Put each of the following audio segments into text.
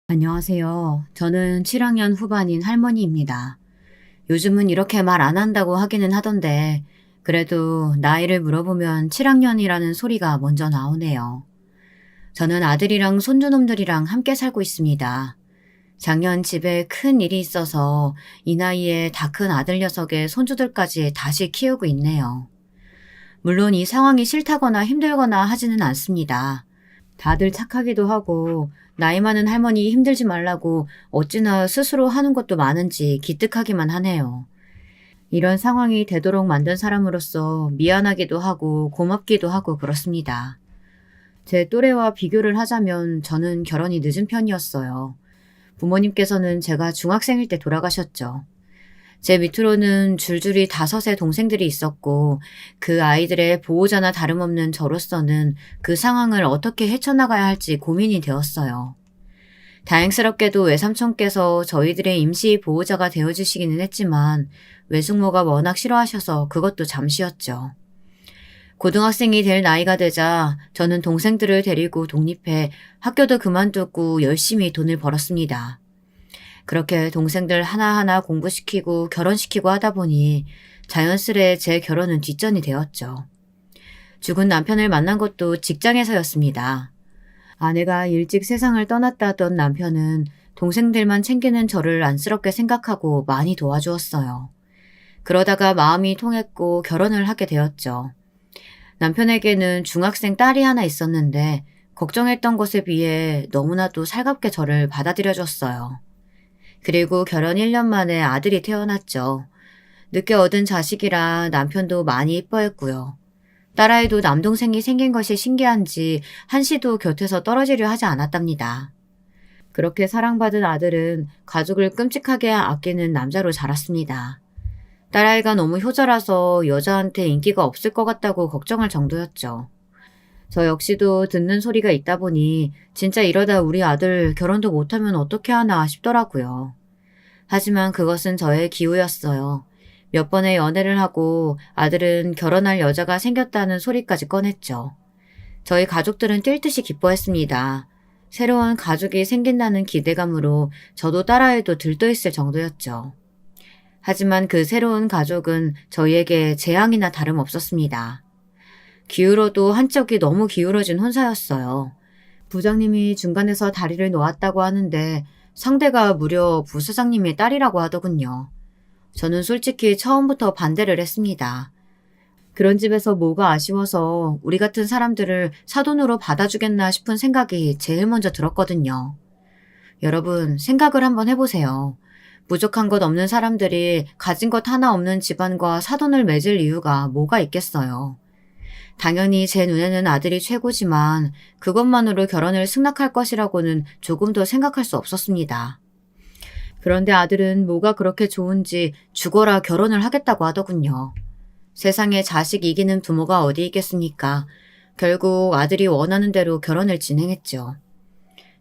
안녕하세요. 저는 7학년 후반인 할머니입니다. 요즘은 이렇게 말 안 한다고 하기는 하던데, 그래도 나이를 물어보면 7학년이라는 소리가 먼저 나오네요. 저는 아들이랑 손주놈들이랑 함께 살고 있습니다. 작년 집에 큰 일이 있어서 이 나이에 다 큰 아들 녀석의 손주들까지 다시 키우고 있네요. 물론 이 상황이 싫다거나 힘들거나 하지는 않습니다. 다들 착하기도 하고 나이 많은 할머니 힘들지 말라고 어찌나 스스로 하는 것도 많은지 기특하기만 하네요. 이런 상황이 되도록 만든 사람으로서 미안하기도 하고 고맙기도 하고 그렇습니다. 제 또래와 비교를 하자면 저는 결혼이 늦은 편이었어요. 부모님께서는 제가 중학생일 때 돌아가셨죠. 제 밑으로는 줄줄이 5의 동생들이 있었고 그 아이들의 보호자나 다름없는 저로서는 그 상황을 어떻게 헤쳐나가야 할지 고민이 되었어요. 다행스럽게도 외삼촌께서 저희들의 임시 보호자가 되어주시기는 했지만 외숙모가 워낙 싫어하셔서 그것도 잠시였죠. 고등학생이 될 나이가 되자 저는 동생들을 데리고 독립해 학교도 그만두고 열심히 돈을 벌었습니다. 그렇게 동생들 하나하나 공부시키고 결혼시키고 하다 보니 자연스레 제 결혼은 뒷전이 되었죠. 죽은 남편을 만난 것도 직장에서였습니다. 아내가 일찍 세상을 떠났다던 남편은 동생들만 챙기는 저를 안쓰럽게 생각하고 많이 도와주었어요. 그러다가 마음이 통했고 결혼을 하게 되었죠. 남편에게는 중학생 딸이 하나 있었는데 걱정했던 것에 비해 너무나도 살갑게 저를 받아들여줬어요. 그리고 결혼 1년 만에 아들이 태어났죠. 늦게 얻은 자식이라 남편도 많이 이뻐했고요. 딸아이도 남동생이 생긴 것이 신기한지 한시도 곁에서 떨어지려 하지 않았답니다. 그렇게 사랑받은 아들은 가족을 끔찍하게 아끼는 남자로 자랐습니다. 딸아이가 너무 효자라서 여자한테 인기가 없을 것 같다고 걱정할 정도였죠. 저 역시도 듣는 소리가 있다 보니 진짜 이러다 우리 아들 결혼도 못하면 어떻게 하나 싶더라고요. 하지만 그것은 저의 기우였어요. 몇 번의 연애를 하고 아들은 결혼할 여자가 생겼다는 소리까지 꺼냈죠. 저희 가족들은 뛸 듯이 기뻐했습니다. 새로운 가족이 생긴다는 기대감으로 저도 딸아이도 들떠있을 정도였죠. 하지만 그 새로운 가족은 저희에게 재앙이나 다름없었습니다. 기울어도 한쪽이 너무 기울어진 혼사였어요. 부장님이 중간에서 다리를 놓았다고 하는데 상대가 무려 부사장님의 딸이라고 하더군요. 저는 솔직히 처음부터 반대를 했습니다. 그런 집에서 뭐가 아쉬워서 우리 같은 사람들을 사돈으로 받아주겠나 싶은 생각이 제일 먼저 들었거든요. 여러분, 생각을 한번 해보세요. 부족한 것 없는 사람들이 가진 것 하나 없는 집안과 사돈을 맺을 이유가 뭐가 있겠어요. 당연히 제 눈에는 아들이 최고지만 그것만으로 결혼을 승낙할 것이라고는 조금도 생각할 수 없었습니다. 그런데 아들은 뭐가 그렇게 좋은지 죽어라 결혼을 하겠다고 하더군요. 세상에 자식 이기는 부모가 어디 있겠습니까? 결국 아들이 원하는 대로 결혼을 진행했죠.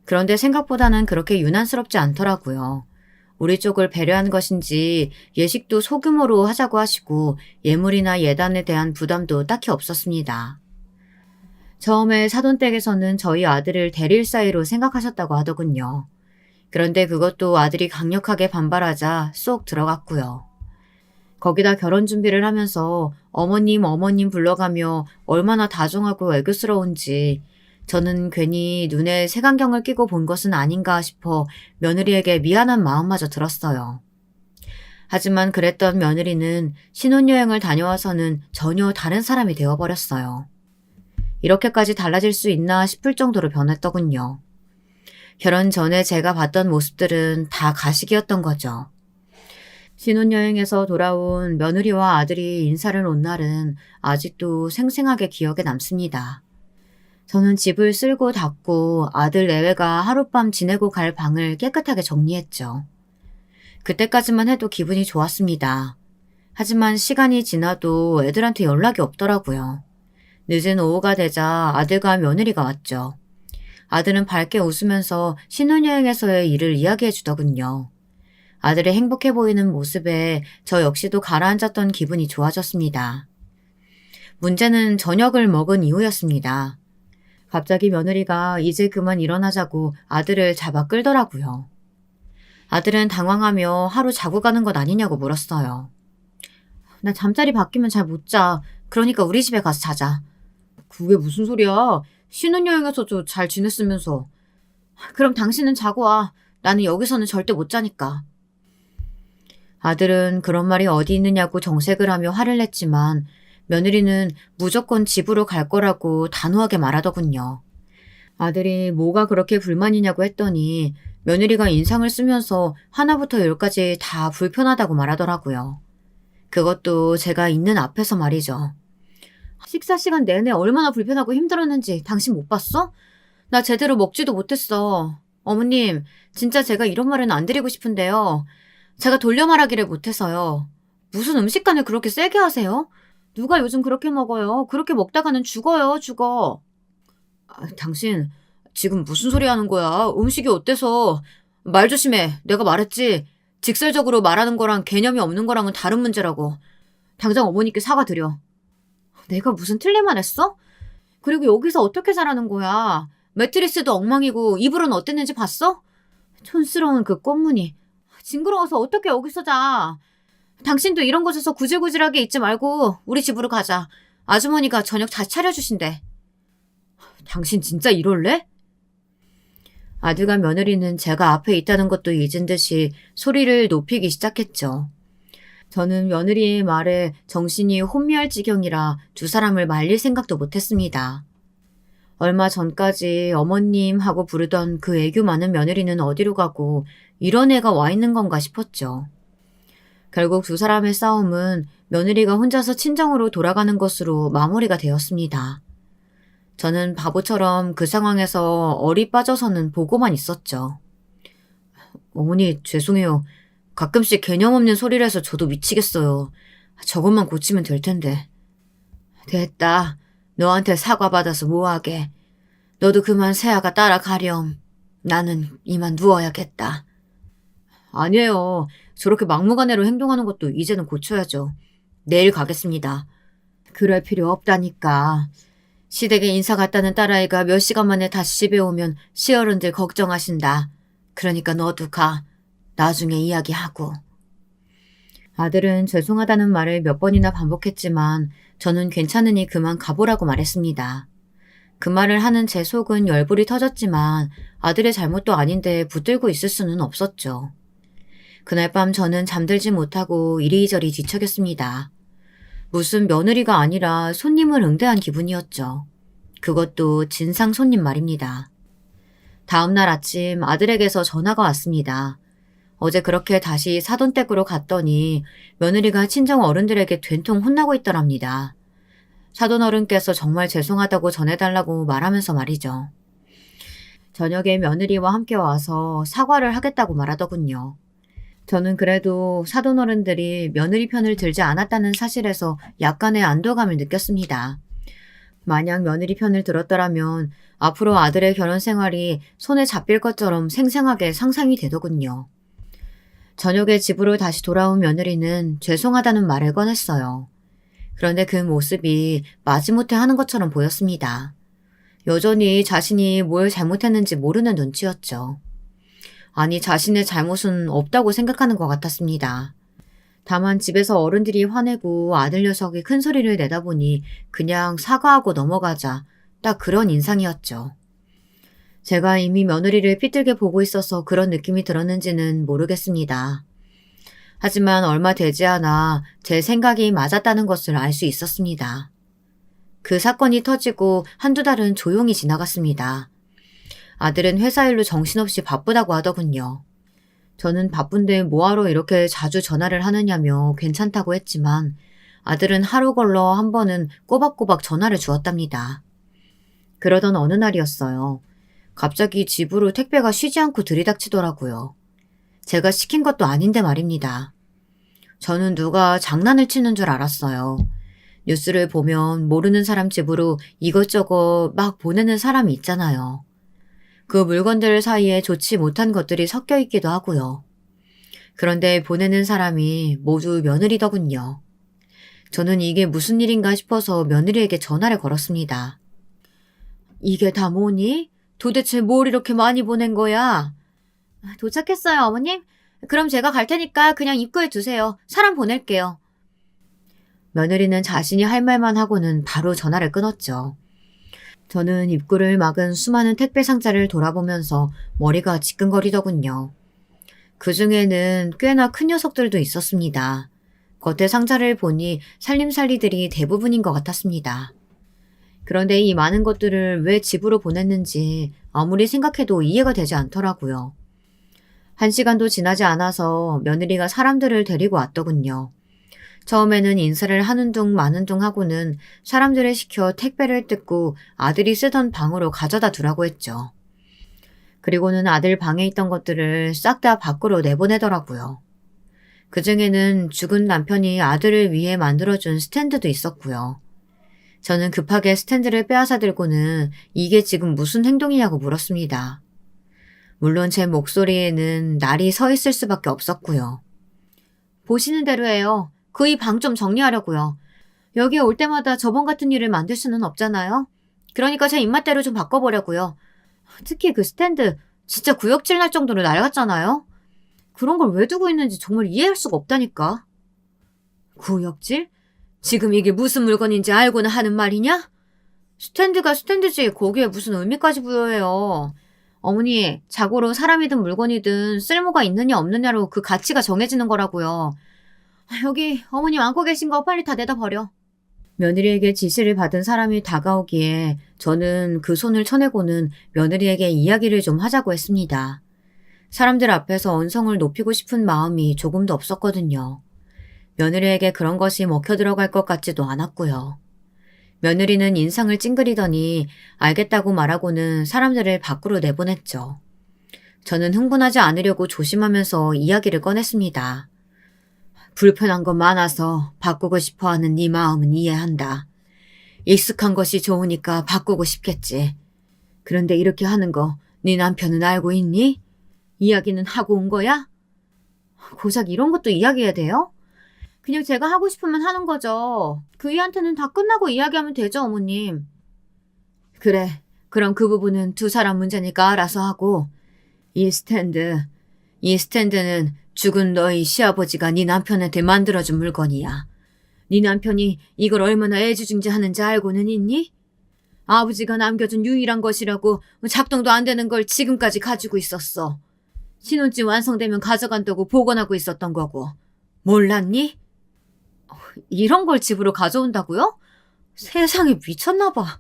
그런데 생각보다는 그렇게 유난스럽지 않더라고요. 우리 쪽을 배려한 것인지 예식도 소규모로 하자고 하시고 예물이나 예단에 대한 부담도 딱히 없었습니다. 처음에 사돈댁에서는 저희 아들을 대릴 사이로 생각하셨다고 하더군요. 그런데 그것도 아들이 강력하게 반발하자 쏙 들어갔고요. 거기다 결혼 준비를 하면서 어머님 불러가며 얼마나 다정하고 애교스러운지 저는 괜히 눈에 색안경을 끼고 본 것은 아닌가 싶어 며느리에게 미안한 마음마저 들었어요. 하지만 그랬던 며느리는 신혼여행을 다녀와서는 전혀 다른 사람이 되어버렸어요. 이렇게까지 달라질 수 있나 싶을 정도로 변했더군요. 결혼 전에 제가 봤던 모습들은 다 가식이었던 거죠. 신혼여행에서 돌아온 며느리와 아들이 인사를 온 날은 아직도 생생하게 기억에 남습니다. 저는 집을 쓸고 닦고 아들 내외가 하룻밤 지내고 갈 방을 깨끗하게 정리했죠. 그때까지만 해도 기분이 좋았습니다. 하지만 시간이 지나도 애들한테 연락이 없더라고요. 늦은 오후가 되자 아들과 며느리가 왔죠. 아들은 밝게 웃으면서 신혼여행에서의 일을 이야기해 주더군요. 아들의 행복해 보이는 모습에 저 역시도 가라앉았던 기분이 좋아졌습니다. 문제는 저녁을 먹은 이후였습니다. 갑자기 며느리가 이제 그만 일어나자고 아들을 잡아 끌더라고요. 아들은 당황하며 하루 자고 가는 것 아니냐고 물었어요. 나 잠자리 바뀌면 잘 못 자. 그러니까 우리 집에 가서 자자. 그게 무슨 소리야? 신혼여행에서도 잘 지냈으면서. 그럼 당신은 자고 와. 나는 여기서는 절대 못 자니까. 아들은 그런 말이 어디 있느냐고 정색을 하며 화를 냈지만 며느리는 무조건 집으로 갈 거라고 단호하게 말하더군요. 아들이 뭐가 그렇게 불만이냐고 했더니 며느리가 인상을 쓰면서 하나부터 열까지 다 불편하다고 말하더라고요. 그것도 제가 있는 앞에서 말이죠. 식사 시간 내내 얼마나 불편하고 힘들었는지 당신 못 봤어? 나 제대로 먹지도 못했어. 어머님, 진짜 제가 이런 말은 안 드리고 싶은데요. 제가 돌려 말하기를 못해서요. 무슨 음식간을 그렇게 세게 하세요? 누가 요즘 그렇게 먹어요? 그렇게 먹다가는 죽어요, 죽어. 당신 지금 무슨 소리 하는 거야? 음식이 어때서? 말 조심해. 내가 말했지. 직설적으로 말하는 거랑 개념이 없는 거랑은 다른 문제라고. 당장 어머니께 사과드려. 내가 무슨 틀린 말 했어? 그리고 여기서 어떻게 자라는 거야? 매트리스도 엉망이고 이불은 어땠는지 봤어? 촌스러운 그 꽃무늬. 징그러워서 어떻게 여기서 자. 당신도 이런 곳에서 구질구질하게 있지 말고 우리 집으로 가자. 아주머니가 저녁 다 차려주신대. 당신 진짜 이럴래? 아들과 며느리는 제가 앞에 있다는 것도 잊은 듯이 소리를 높이기 시작했죠. 저는 며느리의 말에 정신이 혼미할 지경이라 두 사람을 말릴 생각도 못했습니다. 얼마 전까지 어머님 하고 부르던 그 애교 많은 며느리는 어디로 가고 이런 애가 와 있는 건가 싶었죠. 결국 두 사람의 싸움은 며느리가 혼자서 친정으로 돌아가는 것으로 마무리가 되었습니다. 저는 바보처럼 그 상황에서 얼이 빠져서는 보고만 있었죠. 어머니 죄송해요. 가끔씩 개념 없는 소리를 해서 저도 미치겠어요. 저것만 고치면 될 텐데. 됐다. 너한테 사과받아서 뭐하게. 너도 그만 세아가 따라가렴. 나는 이만 누워야겠다. 아니에요. 저렇게 막무가내로 행동하는 것도 이제는 고쳐야죠. 내일 가겠습니다. 그럴 필요 없다니까. 시댁에 인사 갔다는 딸아이가 몇 시간 만에 다시 집에 오면 시어른들 걱정하신다. 그러니까 너도 가. 나중에 이야기하고. 아들은 죄송하다는 말을 몇 번이나 반복했지만 저는 괜찮으니 그만 가보라고 말했습니다. 그 말을 하는 제 속은 열불이 터졌지만 아들의 잘못도 아닌데 붙들고 있을 수는 없었죠. 그날 밤 저는 잠들지 못하고 이리저리 뒤척였습니다. 무슨 며느리가 아니라 손님을 응대한 기분이었죠. 그것도 진상 손님 말입니다. 다음날 아침 아들에게서 전화가 왔습니다. 어제 그렇게 다시 사돈댁으로 갔더니 며느리가 친정 어른들에게 된통 혼나고 있더랍니다. 사돈 어른께서 정말 죄송하다고 전해달라고 말하면서 말이죠. 저녁에 며느리와 함께 와서 사과를 하겠다고 말하더군요. 저는 그래도 사돈 어른들이 며느리 편을 들지 않았다는 사실에서 약간의 안도감을 느꼈습니다. 만약 며느리 편을 들었더라면 앞으로 아들의 결혼 생활이 손에 잡힐 것처럼 생생하게 상상이 되더군요. 저녁에 집으로 다시 돌아온 며느리는 죄송하다는 말을 꺼냈어요. 그런데 그 모습이 마지못해 하는 것처럼 보였습니다. 여전히 자신이 뭘 잘못했는지 모르는 눈치였죠. 아니 자신의 잘못은 없다고 생각하는 것 같았습니다. 다만 집에서 어른들이 화내고 아들 녀석이 큰 소리를 내다 보니 그냥 사과하고 넘어가자 딱 그런 인상이었죠. 제가 이미 며느리를 삐뚤게 보고 있어서 그런 느낌이 들었는지는 모르겠습니다. 하지만 얼마 되지 않아 제 생각이 맞았다는 것을 알 수 있었습니다. 그 사건이 터지고 한두 달은 조용히 지나갔습니다. 아들은 회사 일로 정신없이 바쁘다고 하더군요. 저는 바쁜데 뭐하러 이렇게 자주 전화를 하느냐며 괜찮다고 했지만 아들은 하루 걸러 한 번은 꼬박꼬박 전화를 주었답니다. 그러던 어느 날이었어요. 갑자기 집으로 택배가 쉬지 않고 들이닥치더라고요. 제가 시킨 것도 아닌데 말입니다. 저는 누가 장난을 치는 줄 알았어요. 뉴스를 보면 모르는 사람 집으로 이것저것 막 보내는 사람이 있잖아요. 그 물건들 사이에 좋지 못한 것들이 섞여 있기도 하고요. 그런데 보내는 사람이 모두 며느리더군요. 저는 이게 무슨 일인가 싶어서 며느리에게 전화를 걸었습니다. 이게 다 뭐니? 도대체 뭘 이렇게 많이 보낸 거야? 도착했어요, 어머님? 그럼 제가 갈 테니까 그냥 입구에 두세요. 사람 보낼게요. 며느리는 자신이 할 말만 하고는 바로 전화를 끊었죠. 저는 입구를 막은 수많은 택배 상자를 돌아보면서 머리가 지끈거리더군요. 그 중에는 꽤나 큰 녀석들도 있었습니다. 겉에 상자를 보니 살림살이들이 대부분인 것 같았습니다. 그런데 이 많은 것들을 왜 집으로 보냈는지 아무리 생각해도 이해가 되지 않더라고요. 1시간도 지나지 않아서 며느리가 사람들을 데리고 왔더군요. 처음에는 인사를 하는 둥 마는 둥 하고는 사람들을 시켜 택배를 뜯고 아들이 쓰던 방으로 가져다 두라고 했죠. 그리고는 아들 방에 있던 것들을 싹 다 밖으로 내보내더라고요. 그 중에는 죽은 남편이 아들을 위해 만들어준 스탠드도 있었고요. 저는 급하게 스탠드를 빼앗아 들고는 이게 지금 무슨 행동이냐고 물었습니다. 물론 제 목소리에는 날이 서 있을 수밖에 없었고요. 보시는 대로예요. 그이 방 좀 정리하려고요. 여기에 올 때마다 저번 같은 일을 만들 수는 없잖아요. 그러니까 제 입맛대로 좀 바꿔보려고요. 특히 그 스탠드 진짜 구역질 날 정도로 낡았잖아요. 그런 걸 왜 두고 있는지 정말 이해할 수가 없다니까. 구역질? 지금 이게 무슨 물건인지 알고는 하는 말이냐? 스탠드가 스탠드지 거기에 무슨 의미까지 부여해요. 어머니, 자고로 사람이든 물건이든 쓸모가 있느냐 없느냐로 그 가치가 정해지는 거라고요. 여기 어머님 안고 계신 거 빨리 다 내다 버려. 며느리에게 지시를 받은 사람이 다가오기에 저는 그 손을 쳐내고는 며느리에게 이야기를 좀 하자고 했습니다. 사람들 앞에서 언성을 높이고 싶은 마음이 조금도 없었거든요. 며느리에게 그런 것이 먹혀 들어갈 것 같지도 않았고요. 며느리는 인상을 찡그리더니 알겠다고 말하고는 사람들을 밖으로 내보냈죠. 저는 흥분하지 않으려고 조심하면서 이야기를 꺼냈습니다. 불편한 거 많아서 바꾸고 싶어하는 네 마음은 이해한다. 익숙한 것이 좋으니까 바꾸고 싶겠지. 그런데 이렇게 하는 거 네 남편은 알고 있니? 이야기는 하고 온 거야? 고작 이런 것도 이야기해야 돼요? 그냥 제가 하고 싶으면 하는 거죠. 그이한테는 다 끝나고 이야기하면 되죠, 어머님. 그래, 그럼 그 부분은 두 사람 문제니까 알아서 하고. 이 스탠드는 죽은 너희 시아버지가 네 남편한테 만들어준 물건이야. 네 남편이 이걸 얼마나 애지중지하는지 알고는 있니? 아버지가 남겨준 유일한 것이라고 작동도 안 되는 걸 지금까지 가지고 있었어. 신혼집 완성되면 가져간다고 복원하고 있었던 거고. 몰랐니? 이런 걸 집으로 가져온다고요? 세상에 미쳤나 봐.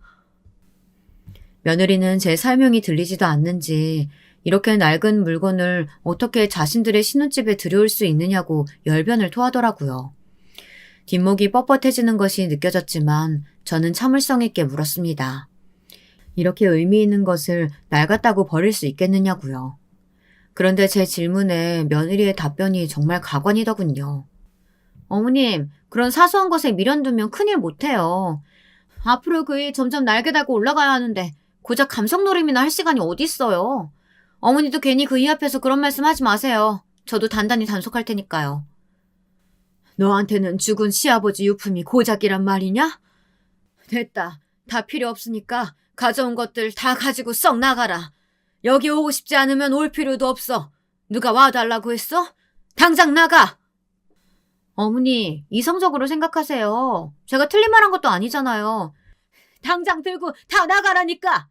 며느리는 제 설명이 들리지도 않는지 이렇게 낡은 물건을 어떻게 자신들의 신혼집에 들여올 수 있느냐고 열변을 토하더라고요. 뒷목이 뻣뻣해지는 것이 느껴졌지만 저는 참을성 있게 물었습니다. 이렇게 의미 있는 것을 낡았다고 버릴 수 있겠느냐고요. 그런데 제 질문에 며느리의 답변이 정말 가관이더군요. 어머님, 그런 사소한 것에 미련 두면 큰일 못해요. 앞으로 그이 점점 날개 달고 올라가야 하는데 고작 감성놀이나 할 시간이 어디 있어요. 어머니도 괜히 그이 앞에서 그런 말씀 하지 마세요. 저도 단단히 단속할 테니까요. 너한테는 죽은 시아버지 유품이 고작이란 말이냐? 됐다. 다 필요 없으니까 가져온 것들 다 가지고 썩 나가라. 여기 오고 싶지 않으면 올 필요도 없어. 누가 와달라고 했어? 당장 나가! 어머니, 이성적으로 생각하세요. 제가 틀린 말 한 것도 아니잖아요. 당장 들고 다 나가라니까!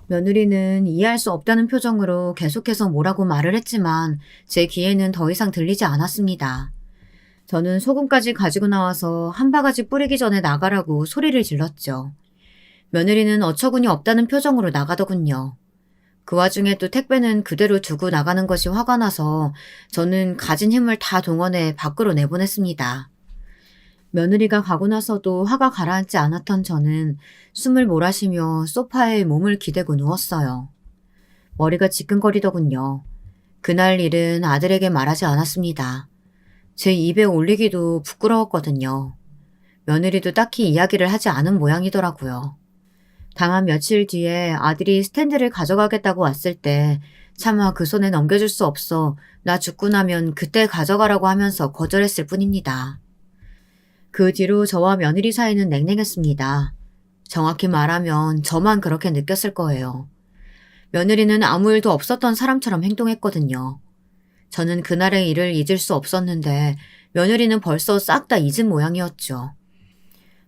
며느리는 이해할 수 없다는 표정으로 계속해서 뭐라고 말을 했지만 제 귀에는 더 이상 들리지 않았습니다. 저는 소금까지 가지고 나와서 한 바가지 뿌리기 전에 나가라고 소리를 질렀죠. 며느리는 어처구니 없다는 표정으로 나가더군요. 그 와중에 또 택배는 그대로 두고 나가는 것이 화가 나서 저는 가진 힘을 다 동원해 밖으로 내보냈습니다. 며느리가 가고 나서도 화가 가라앉지 않았던 저는 숨을 몰아쉬며 소파에 몸을 기대고 누웠어요. 머리가 지끈거리더군요. 그날 일은 아들에게 말하지 않았습니다. 제 입에 올리기도 부끄러웠거든요. 며느리도 딱히 이야기를 하지 않은 모양이더라고요. 다만 며칠 뒤에 아들이 스탠드를 가져가겠다고 왔을 때 차마 그 손에 넘겨줄 수 없어 나 죽고 나면 그때 가져가라고 하면서 거절했을 뿐입니다. 그 뒤로 저와 며느리 사이는 냉랭했습니다. 정확히 말하면 저만 그렇게 느꼈을 거예요. 며느리는 아무 일도 없었던 사람처럼 행동했거든요. 저는 그날의 일을 잊을 수 없었는데 며느리는 벌써 싹 다 잊은 모양이었죠.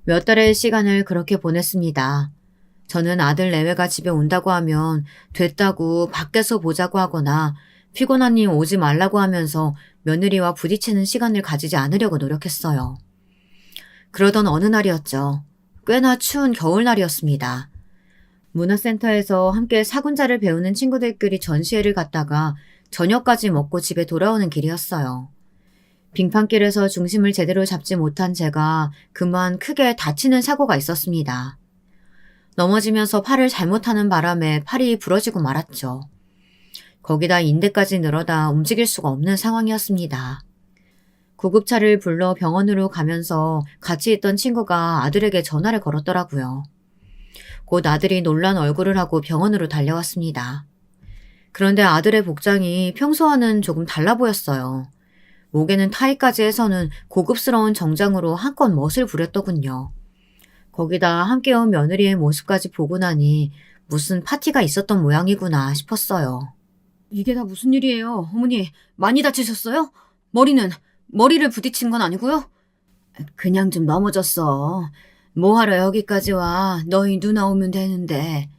몇 달의 시간을 그렇게 보냈습니다. 저는 아들 내외가 집에 온다고 하면 됐다고 밖에서 보자고 하거나 피곤하니 오지 말라고 하면서 며느리와 부딪히는 시간을 가지지 않으려고 노력했어요. 그러던 어느 날이었죠. 꽤나 추운 겨울날이었습니다. 문화센터에서 함께 사군자를 배우는 친구들끼리 전시회를 갔다가 저녁까지 먹고 집에 돌아오는 길이었어요. 빙판길에서 중심을 제대로 잡지 못한 제가 그만 크게 다치는 사고가 있었습니다. 넘어지면서 팔을 잘못하는 바람에 팔이 부러지고 말았죠. 거기다 인대까지 늘어다 움직일 수가 없는 상황이었습니다. 구급차를 불러 병원으로 가면서 같이 있던 친구가 아들에게 전화를 걸었더라고요. 곧 아들이 놀란 얼굴을 하고 병원으로 달려왔습니다. 그런데 아들의 복장이 평소와는 조금 달라 보였어요. 목에는 타이까지 해서는 고급스러운 정장으로 한껏 멋을 부렸더군요. 거기다 함께 온 며느리의 모습까지 보고 나니 무슨 파티가 있었던 모양이구나 싶었어요. 이게 다 무슨 일이에요? 어머니, 많이 다치셨어요? 머리를 부딪힌 건 아니고요? 그냥 좀 넘어졌어. 뭐하러 여기까지 와? 너희 누나 오면 되는데.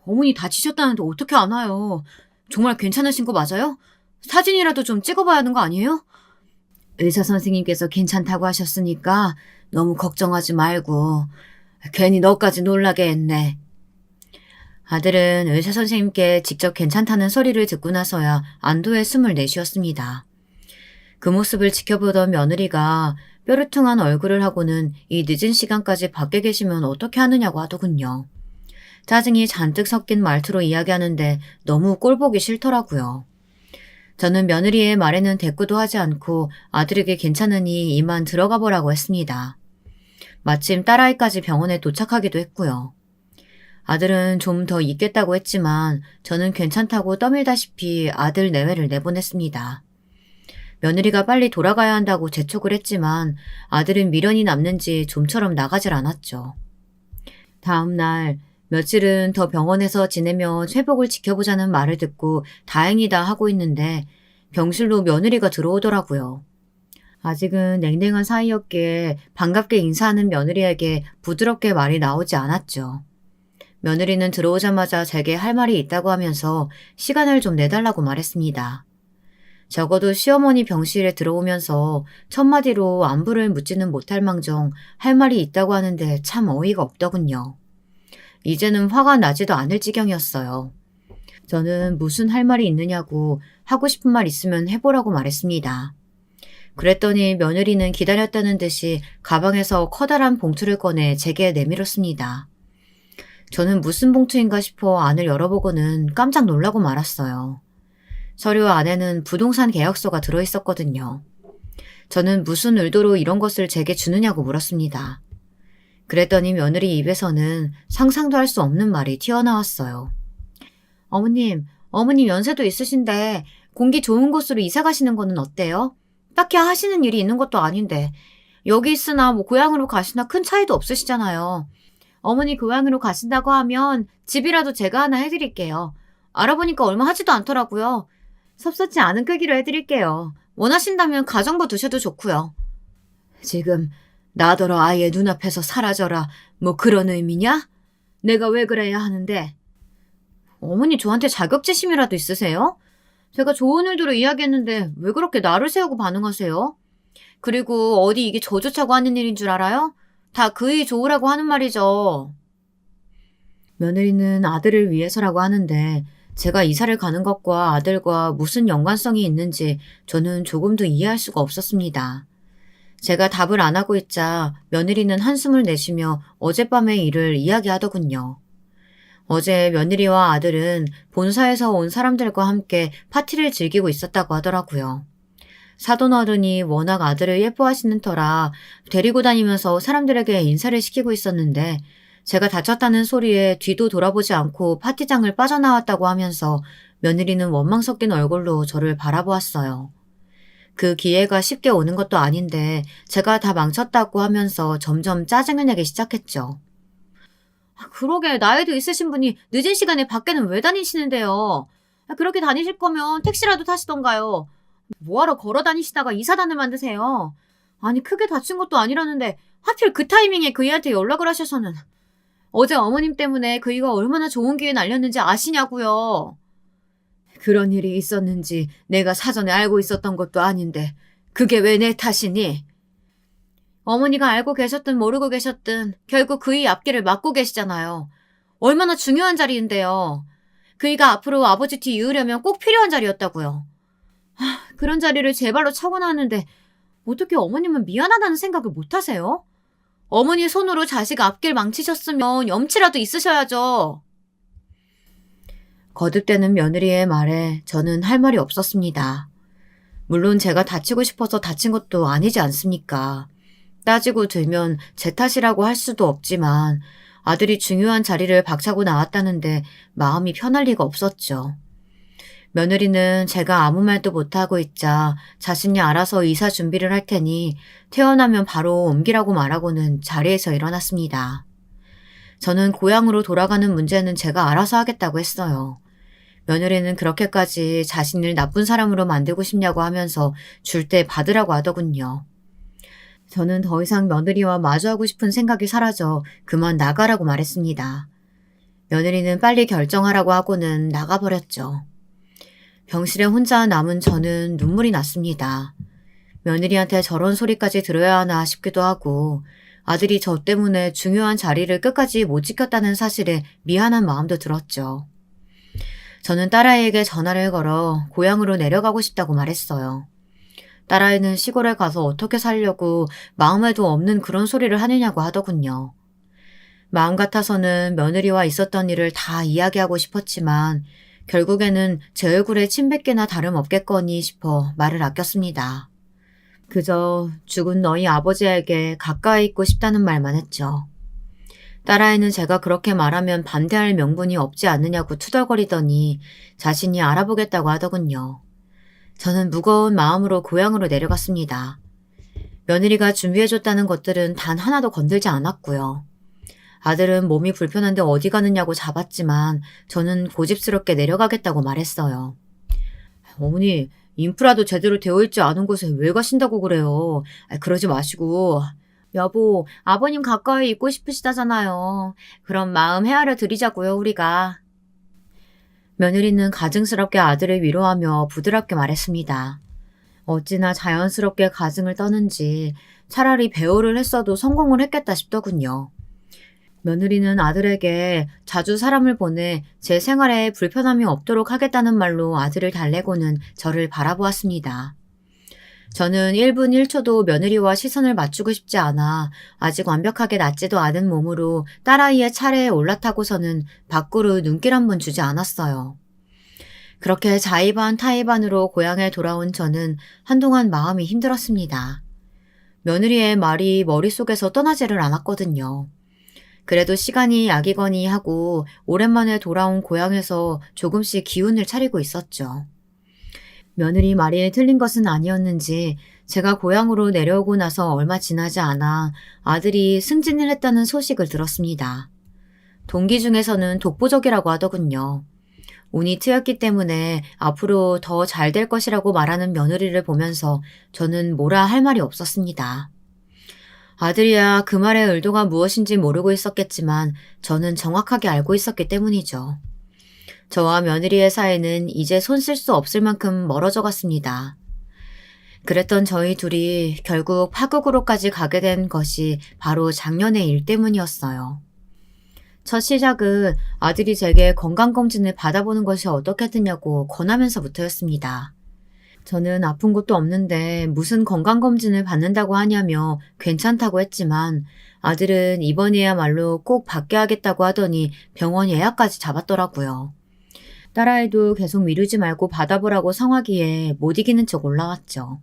어머니 다치셨다는데 어떻게 안 와요? 정말 괜찮으신 거 맞아요? 사진이라도 좀 찍어봐야 하는 거 아니에요? 의사 선생님께서 괜찮다고 하셨으니까 너무 걱정하지 말고 괜히 너까지 놀라게 했네. 아들은 의사 선생님께 직접 괜찮다는 소리를 듣고 나서야 안도의 숨을 내쉬었습니다. 그 모습을 지켜보던 며느리가 뾰루퉁한 얼굴을 하고는 이 늦은 시간까지 밖에 계시면 어떻게 하느냐고 하더군요. 짜증이 잔뜩 섞인 말투로 이야기하는데 너무 꼴보기 싫더라고요. 저는 며느리의 말에는 대꾸도 하지 않고 아들에게 괜찮으니 이만 들어가 보라고 했습니다. 마침 딸아이까지 병원에 도착하기도 했고요. 아들은 좀 더 있겠다고 했지만 저는 괜찮다고 떠밀다시피 아들 내외를 내보냈습니다. 며느리가 빨리 돌아가야 한다고 재촉을 했지만 아들은 미련이 남는지 좀처럼 나가질 않았죠. 다음 날 며칠은 더 병원에서 지내며 회복을 지켜보자는 말을 듣고 다행이다 하고 있는데 병실로 며느리가 들어오더라고요. 아직은 냉랭한 사이였기에 반갑게 인사하는 며느리에게 부드럽게 말이 나오지 않았죠. 며느리는 들어오자마자 제게 할 말이 있다고 하면서 시간을 좀 내달라고 말했습니다. 적어도 시어머니 병실에 들어오면서 첫마디로 안부를 묻지는 못할 망정 할 말이 있다고 하는데 참 어이가 없더군요. 이제는 화가 나지도 않을 지경이었어요. 저는 무슨 할 말이 있느냐고 하고 싶은 말 있으면 해보라고 말했습니다. 그랬더니 며느리는 기다렸다는 듯이 가방에서 커다란 봉투를 꺼내 제게 내밀었습니다. 저는 무슨 봉투인가 싶어 안을 열어보고는 깜짝 놀라고 말았어요. 서류 안에는 부동산 계약서가 들어있었거든요. 저는 무슨 의도로 이런 것을 제게 주느냐고 물었습니다. 그랬더니 며느리 입에서는 상상도 할 수 없는 말이 튀어나왔어요. 어머님 연세도 있으신데 공기 좋은 곳으로 이사 가시는 거는 어때요? 딱히 하시는 일이 있는 것도 아닌데 여기 있으나 고향으로 가시나 큰 차이도 없으시잖아요. 어머니 고향으로 가신다고 하면 집이라도 제가 하나 해드릴게요. 알아보니까 얼마 하지도 않더라고요. 섭섭지 않은 크기로 해드릴게요. 원하신다면 가정부 두셔도 좋고요. 지금 나더러 아예 눈앞에서 사라져라 그런 의미냐? 내가 왜 그래야 하는데? 어머니 저한테 자격지심이라도 있으세요? 제가 좋은 의도로 이야기했는데 왜 그렇게 나를 세우고 반응하세요? 그리고 어디 이게 저 좋자고 하는 일인 줄 알아요? 다 그이 좋으라고 하는 말이죠. 며느리는 아들을 위해서라고 하는데 제가 이사를 가는 것과 아들과 무슨 연관성이 있는지 저는 조금도 이해할 수가 없었습니다. 제가 답을 안 하고 있자 며느리는 한숨을 내쉬며 어젯밤의 일을 이야기하더군요. 어제 며느리와 아들은 본사에서 온 사람들과 함께 파티를 즐기고 있었다고 하더라고요. 사돈어른이 워낙 아들을 예뻐하시는 터라 데리고 다니면서 사람들에게 인사를 시키고 있었는데 제가 다쳤다는 소리에 뒤도 돌아보지 않고 파티장을 빠져나왔다고 하면서 며느리는 원망 섞인 얼굴로 저를 바라보았어요. 그 기회가 쉽게 오는 것도 아닌데 제가 다 망쳤다고 하면서 점점 짜증을 내기 시작했죠. 그러게 나이도 있으신 분이 늦은 시간에 밖에는 왜 다니시는데요? 그렇게 다니실 거면 택시라도 타시던가요. 뭐하러 걸어 다니시다가 이사단을 만드세요? 아니 크게 다친 것도 아니라는데 하필 그 타이밍에 그이한테 연락을 하셔서는. 어제 어머님 때문에 그이가 얼마나 좋은 기회 날렸는지 아시냐고요. 그런 일이 있었는지 내가 사전에 알고 있었던 것도 아닌데 그게 왜 내 탓이니? 어머니가 알고 계셨든 모르고 계셨든 결국 그이 앞길을 막고 계시잖아요. 얼마나 중요한 자리인데요. 그이가 앞으로 아버지 뒤 이으려면 꼭 필요한 자리였다고요. 그런 자리를 제 발로 차고 나왔는데 어떻게 어머님은 미안하다는 생각을 못 하세요? 어머니 손으로 자식 앞길 망치셨으면 염치라도 있으셔야죠. 거듭되는 며느리의 말에 저는 할 말이 없었습니다. 물론 제가 다치고 싶어서 다친 것도 아니지 않습니까? 따지고 들면 제 탓이라고 할 수도 없지만 아들이 중요한 자리를 박차고 나왔다는데 마음이 편할 리가 없었죠. 며느리는 제가 아무 말도 못하고 있자 자신이 알아서 이사 준비를 할 테니 태어나면 바로 옮기라고 말하고는 자리에서 일어났습니다. 저는 고향으로 돌아가는 문제는 제가 알아서 하겠다고 했어요. 며느리는 그렇게까지 자신을 나쁜 사람으로 만들고 싶냐고 하면서 줄 때 받으라고 하더군요. 저는 더 이상 며느리와 마주하고 싶은 생각이 사라져 그만 나가라고 말했습니다. 며느리는 빨리 결정하라고 하고는 나가버렸죠. 병실에 혼자 남은 저는 눈물이 났습니다. 며느리한테 저런 소리까지 들어야 하나 싶기도 하고 아들이 저 때문에 중요한 자리를 끝까지 못 지켰다는 사실에 미안한 마음도 들었죠. 저는 딸아이에게 전화를 걸어 고향으로 내려가고 싶다고 말했어요. 딸아이는 시골에 가서 어떻게 살려고 마음에도 없는 그런 소리를 하느냐고 하더군요. 마음 같아서는 며느리와 있었던 일을 다 이야기하고 싶었지만 결국에는 제 얼굴에 침 뱉기나 다름없겠거니 싶어 말을 아꼈습니다. 그저 죽은 너희 아버지에게 가까이 있고 싶다는 말만 했죠. 딸아이는 제가 그렇게 말하면 반대할 명분이 없지 않느냐고 투덜거리더니 자신이 알아보겠다고 하더군요. 저는 무거운 마음으로 고향으로 내려갔습니다. 며느리가 준비해줬다는 것들은 단 하나도 건들지 않았고요. 아들은 몸이 불편한데 어디 가느냐고 잡았지만 저는 고집스럽게 내려가겠다고 말했어요. 어머니, 인프라도 제대로 되어 있지 않은 곳에 왜 가신다고 그래요? 그러지 마시고. 여보, 아버님 가까이 있고 싶으시다잖아요. 그럼 마음 헤아려 드리자고요, 우리가. 며느리는 가증스럽게 아들을 위로하며 부드럽게 말했습니다. 어찌나 자연스럽게 가증을 떠는지 차라리 배우를 했어도 성공을 했겠다 싶더군요. 며느리는 아들에게 자주 사람을 보내 제 생활에 불편함이 없도록 하겠다는 말로 아들을 달래고는 저를 바라보았습니다. 저는 1분 1초도 며느리와 시선을 맞추고 싶지 않아 아직 완벽하게 낫지도 않은 몸으로 딸아이의 차례에 올라타고서는 밖으로 눈길 한 번 주지 않았어요. 그렇게 자의반 타의반으로 고향에 돌아온 저는 한동안 마음이 힘들었습니다. 며느리의 말이 머릿속에서 떠나지를 않았거든요. 그래도 시간이 약이거니 하고 오랜만에 돌아온 고향에서 조금씩 기운을 차리고 있었죠. 며느리 말이 틀린 것은 아니었는지 제가 고향으로 내려오고 나서 얼마 지나지 않아 아들이 승진을 했다는 소식을 들었습니다. 동기 중에서는 독보적이라고 하더군요. 운이 트였기 때문에 앞으로 더 잘 될 것이라고 말하는 며느리를 보면서 저는 뭐라 할 말이 없었습니다. 아들이야 그 말의 의도가 무엇인지 모르고 있었겠지만 저는 정확하게 알고 있었기 때문이죠. 저와 며느리의 사이는 이제 손 쓸 수 없을 만큼 멀어져 갔습니다. 그랬던 저희 둘이 결국 파국으로까지 가게 된 것이 바로 작년의 일 때문이었어요. 첫 시작은 아들이 제게 건강검진을 받아보는 것이 어떻겠느냐고 권하면서부터였습니다. 저는 아픈 것도 없는데 무슨 건강검진을 받는다고 하냐며 괜찮다고 했지만 아들은 이번이야말로 꼭 받게 하겠다고 하더니 병원 예약까지 잡았더라고요. 딸아이도 계속 미루지 말고 받아보라고 성하기에 못 이기는 척 올라왔죠.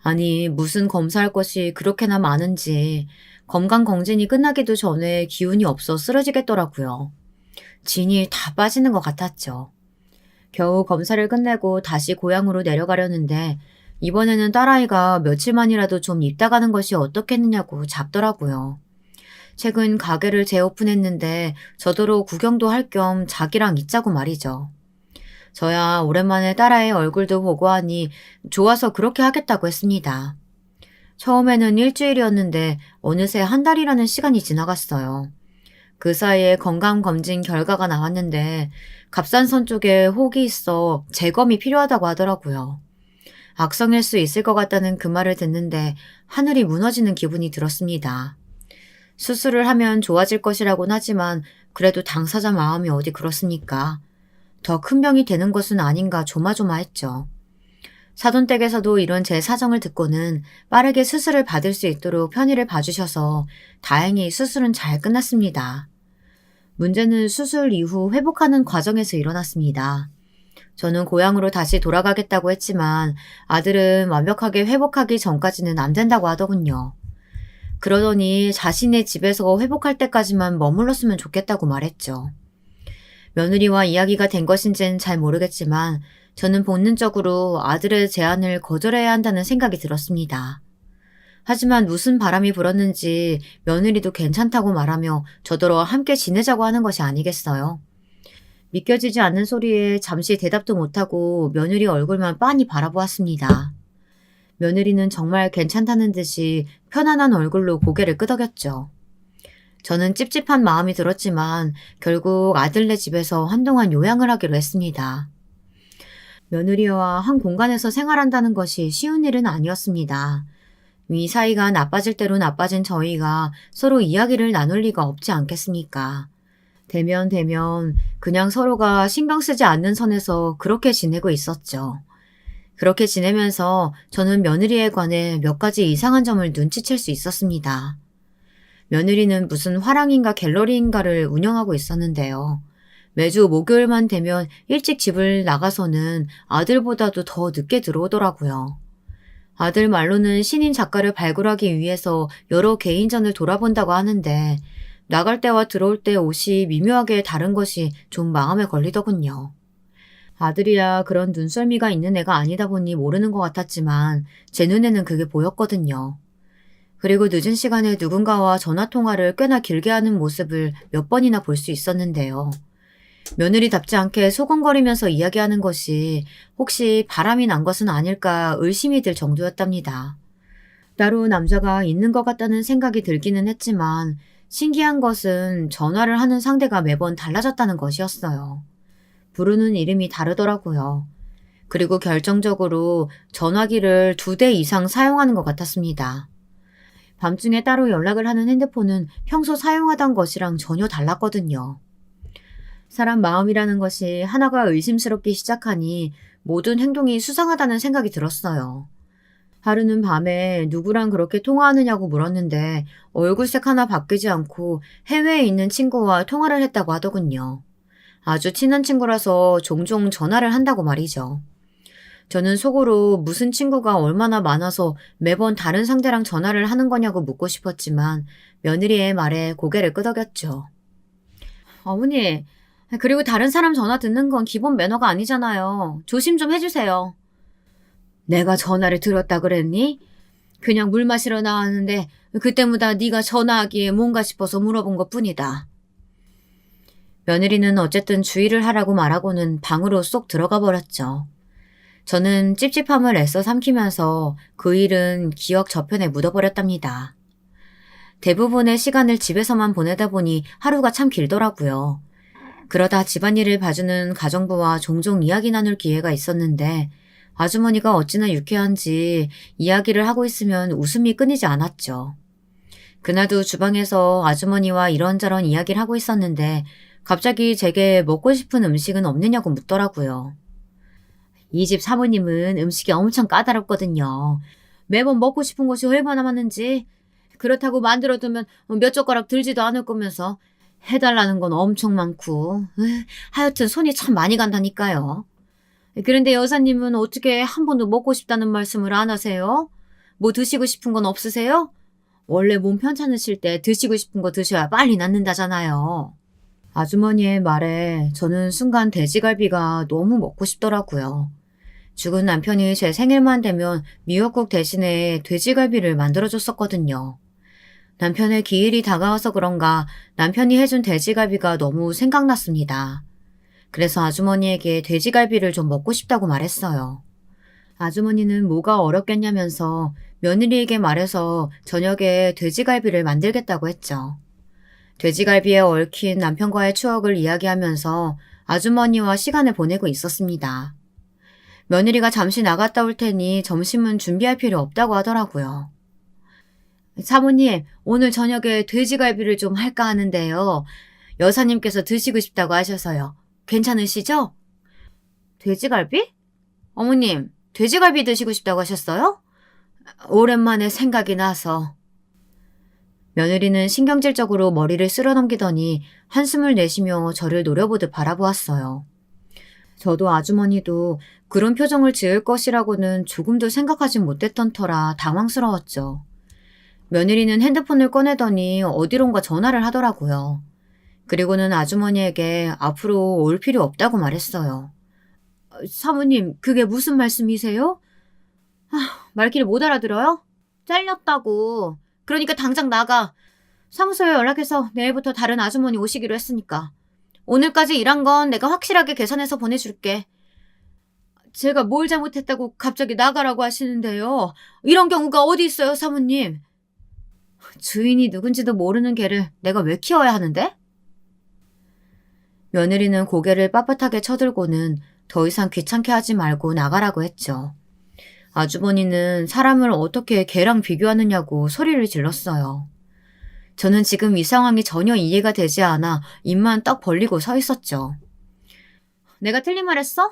아니 무슨 검사할 것이 그렇게나 많은지 건강검진이 끝나기도 전에 기운이 없어 쓰러지겠더라고요. 진이 다 빠지는 것 같았죠. 겨우 검사를 끝내고 다시 고향으로 내려가려는데 이번에는 딸아이가 며칠만이라도 좀 있다 가는 것이 어떻겠느냐고 잡더라고요. 최근 가게를 재오픈했는데 저더러 구경도 할 겸 자기랑 있자고 말이죠. 저야 오랜만에 딸아이 얼굴도 보고 하니 좋아서 그렇게 하겠다고 했습니다. 처음에는 일주일이었는데 어느새 한 달이라는 시간이 지나갔어요. 그 사이에 건강검진 결과가 나왔는데 갑상선 쪽에 혹이 있어 재검이 필요하다고 하더라고요. 악성일 수 있을 것 같다는 그 말을 듣는데 하늘이 무너지는 기분이 들었습니다. 수술을 하면 좋아질 것이라고는 하지만 그래도 당사자 마음이 어디 그렇습니까? 더 큰 병이 되는 것은 아닌가 조마조마했죠. 사돈댁에서도 이런 제 사정을 듣고는 빠르게 수술을 받을 수 있도록 편의를 봐주셔서 다행히 수술은 잘 끝났습니다. 문제는 수술 이후 회복하는 과정에서 일어났습니다. 저는 고향으로 다시 돌아가겠다고 했지만 아들은 완벽하게 회복하기 전까지는 안 된다고 하더군요. 그러더니 자신의 집에서 회복할 때까지만 머물렀으면 좋겠다고 말했죠. 며느리와 이야기가 된 것인지는 잘 모르겠지만 저는 본능적으로 아들의 제안을 거절해야 한다는 생각이 들었습니다. 하지만 무슨 바람이 불었는지 며느리도 괜찮다고 말하며 저더러 함께 지내자고 하는 것이 아니겠어요. 믿겨지지 않는 소리에 잠시 대답도 못하고 며느리 얼굴만 빤히 바라보았습니다. 며느리는 정말 괜찮다는 듯이 편안한 얼굴로 고개를 끄덕였죠. 저는 찝찝한 마음이 들었지만 결국 아들네 집에서 한동안 요양을 하기로 했습니다. 며느리와 한 공간에서 생활한다는 것이 쉬운 일은 아니었습니다. 위 사이가 나빠질 대로 나빠진 저희가 서로 이야기를 나눌 리가 없지 않겠습니까? 대면 그냥 서로가 신경 쓰지 않는 선에서 그렇게 지내고 있었죠. 그렇게 지내면서 저는 며느리에 관해 몇 가지 이상한 점을 눈치챌 수 있었습니다. 며느리는 무슨 화랑인가 갤러리인가를 운영하고 있었는데요. 매주 목요일만 되면 일찍 집을 나가서는 아들보다도 더 늦게 들어오더라고요. 아들 말로는 신인 작가를 발굴하기 위해서 여러 개인전을 돌아본다고 하는데 나갈 때와 들어올 때 옷이 미묘하게 다른 것이 좀 마음에 걸리더군요. 아들이야 그런 눈썰미가 있는 애가 아니다 보니 모르는 것 같았지만 제 눈에는 그게 보였거든요. 그리고 늦은 시간에 누군가와 전화통화를 꽤나 길게 하는 모습을 몇 번이나 볼 수 있었는데요. 며느리답지 않게 소곤거리면서 이야기하는 것이 혹시 바람이 난 것은 아닐까 의심이 들 정도였답니다. 따로 남자가 있는 것 같다는 생각이 들기는 했지만 신기한 것은 전화를 하는 상대가 매번 달라졌다는 것이었어요. 부르는 이름이 다르더라고요. 그리고 결정적으로 전화기를 2대 이상 사용하는 것 같았습니다. 밤중에 따로 연락을 하는 핸드폰은 평소 사용하던 것이랑 전혀 달랐거든요. 사람 마음이라는 것이 하나가 의심스럽기 시작하니 모든 행동이 수상하다는 생각이 들었어요. 하루는 밤에 누구랑 그렇게 통화하느냐고 물었는데 얼굴색 하나 바뀌지 않고 해외에 있는 친구와 통화를 했다고 하더군요. 아주 친한 친구라서 종종 전화를 한다고 말이죠. 저는 속으로 무슨 친구가 얼마나 많아서 매번 다른 상대랑 전화를 하는 거냐고 묻고 싶었지만 며느리의 말에 고개를 끄덕였죠. 어머니, 그리고 다른 사람 전화 듣는 건 기본 매너가 아니잖아요. 조심 좀 해주세요. 내가 전화를 들었다 그랬니? 그냥 물 마시러 나왔는데 그때마다 네가 전화하기에 뭔가 싶어서 물어본 것뿐이다. 며느리는 어쨌든 주의를 하라고 말하고는 방으로 쏙 들어가 버렸죠. 저는 찝찝함을 애써 삼키면서 그 일은 기억 저편에 묻어버렸답니다. 대부분의 시간을 집에서만 보내다 보니 하루가 참 길더라고요. 그러다 집안일을 봐주는 가정부와 종종 이야기 나눌 기회가 있었는데 아주머니가 어찌나 유쾌한지 이야기를 하고 있으면 웃음이 끊이지 않았죠. 그날도 주방에서 아주머니와 이런저런 이야기를 하고 있었는데 갑자기 제게 먹고 싶은 음식은 없느냐고 묻더라고요. 이 집 사모님은 음식이 엄청 까다롭거든요. 매번 먹고 싶은 것이 얼마나 많은지 그렇다고 만들어두면 몇 젓가락 들지도 않을 거면서 해달라는 건 엄청 많고 하여튼 손이 참 많이 간다니까요. 그런데 여사님은 어떻게 한 번도 먹고 싶다는 말씀을 안 하세요? 뭐 드시고 싶은 건 없으세요? 원래 몸 편찮으실 때 드시고 싶은 거 드셔야 빨리 낫는다잖아요. 아주머니의 말에 저는 순간 돼지갈비가 너무 먹고 싶더라고요. 죽은 남편이 제 생일만 되면 미역국 대신에 돼지갈비를 만들어줬었거든요. 남편의 기일이 다가와서 그런가 남편이 해준 돼지갈비가 너무 생각났습니다. 그래서 아주머니에게 돼지갈비를 좀 먹고 싶다고 말했어요. 아주머니는 뭐가 어렵겠냐면서 며느리에게 말해서 저녁에 돼지갈비를 만들겠다고 했죠. 돼지갈비에 얽힌 남편과의 추억을 이야기하면서 아주머니와 시간을 보내고 있었습니다. 며느리가 잠시 나갔다 올 테니 점심은 준비할 필요 없다고 하더라고요. 사모님, 오늘 저녁에 돼지갈비를 좀 할까 하는데요. 여사님께서 드시고 싶다고 하셔서요. 괜찮으시죠? 돼지갈비? 어머님, 돼지갈비 드시고 싶다고 하셨어요? 오랜만에 생각이 나서. 며느리는 신경질적으로 머리를 쓸어넘기더니 한숨을 내쉬며 저를 노려보듯 바라보았어요. 저도 아주머니도 그런 표정을 지을 것이라고는 조금도 생각하지 못했던 터라 당황스러웠죠. 며느리는 핸드폰을 꺼내더니 어디론가 전화를 하더라고요. 그리고는 아주머니에게 앞으로 올 필요 없다고 말했어요. 사모님, 그게 무슨 말씀이세요? 말귀를 못 알아들어요? 잘렸다고. 그러니까 당장 나가. 사무소에 연락해서 내일부터 다른 아주머니 오시기로 했으니까. 오늘까지 일한 건 내가 확실하게 계산해서 보내줄게. 제가 뭘 잘못했다고 갑자기 나가라고 하시는데요. 이런 경우가 어디 있어요, 사모님? 주인이 누군지도 모르는 개를 내가 왜 키워야 하는데? 며느리는 고개를 빳빳하게 쳐들고는 더 이상 귀찮게 하지 말고 나가라고 했죠. 아주머니는 사람을 어떻게 개랑 비교하느냐고 소리를 질렀어요. 저는 지금 이 상황이 전혀 이해가 되지 않아 입만 딱 벌리고 서 있었죠. 내가 틀린 말 했어?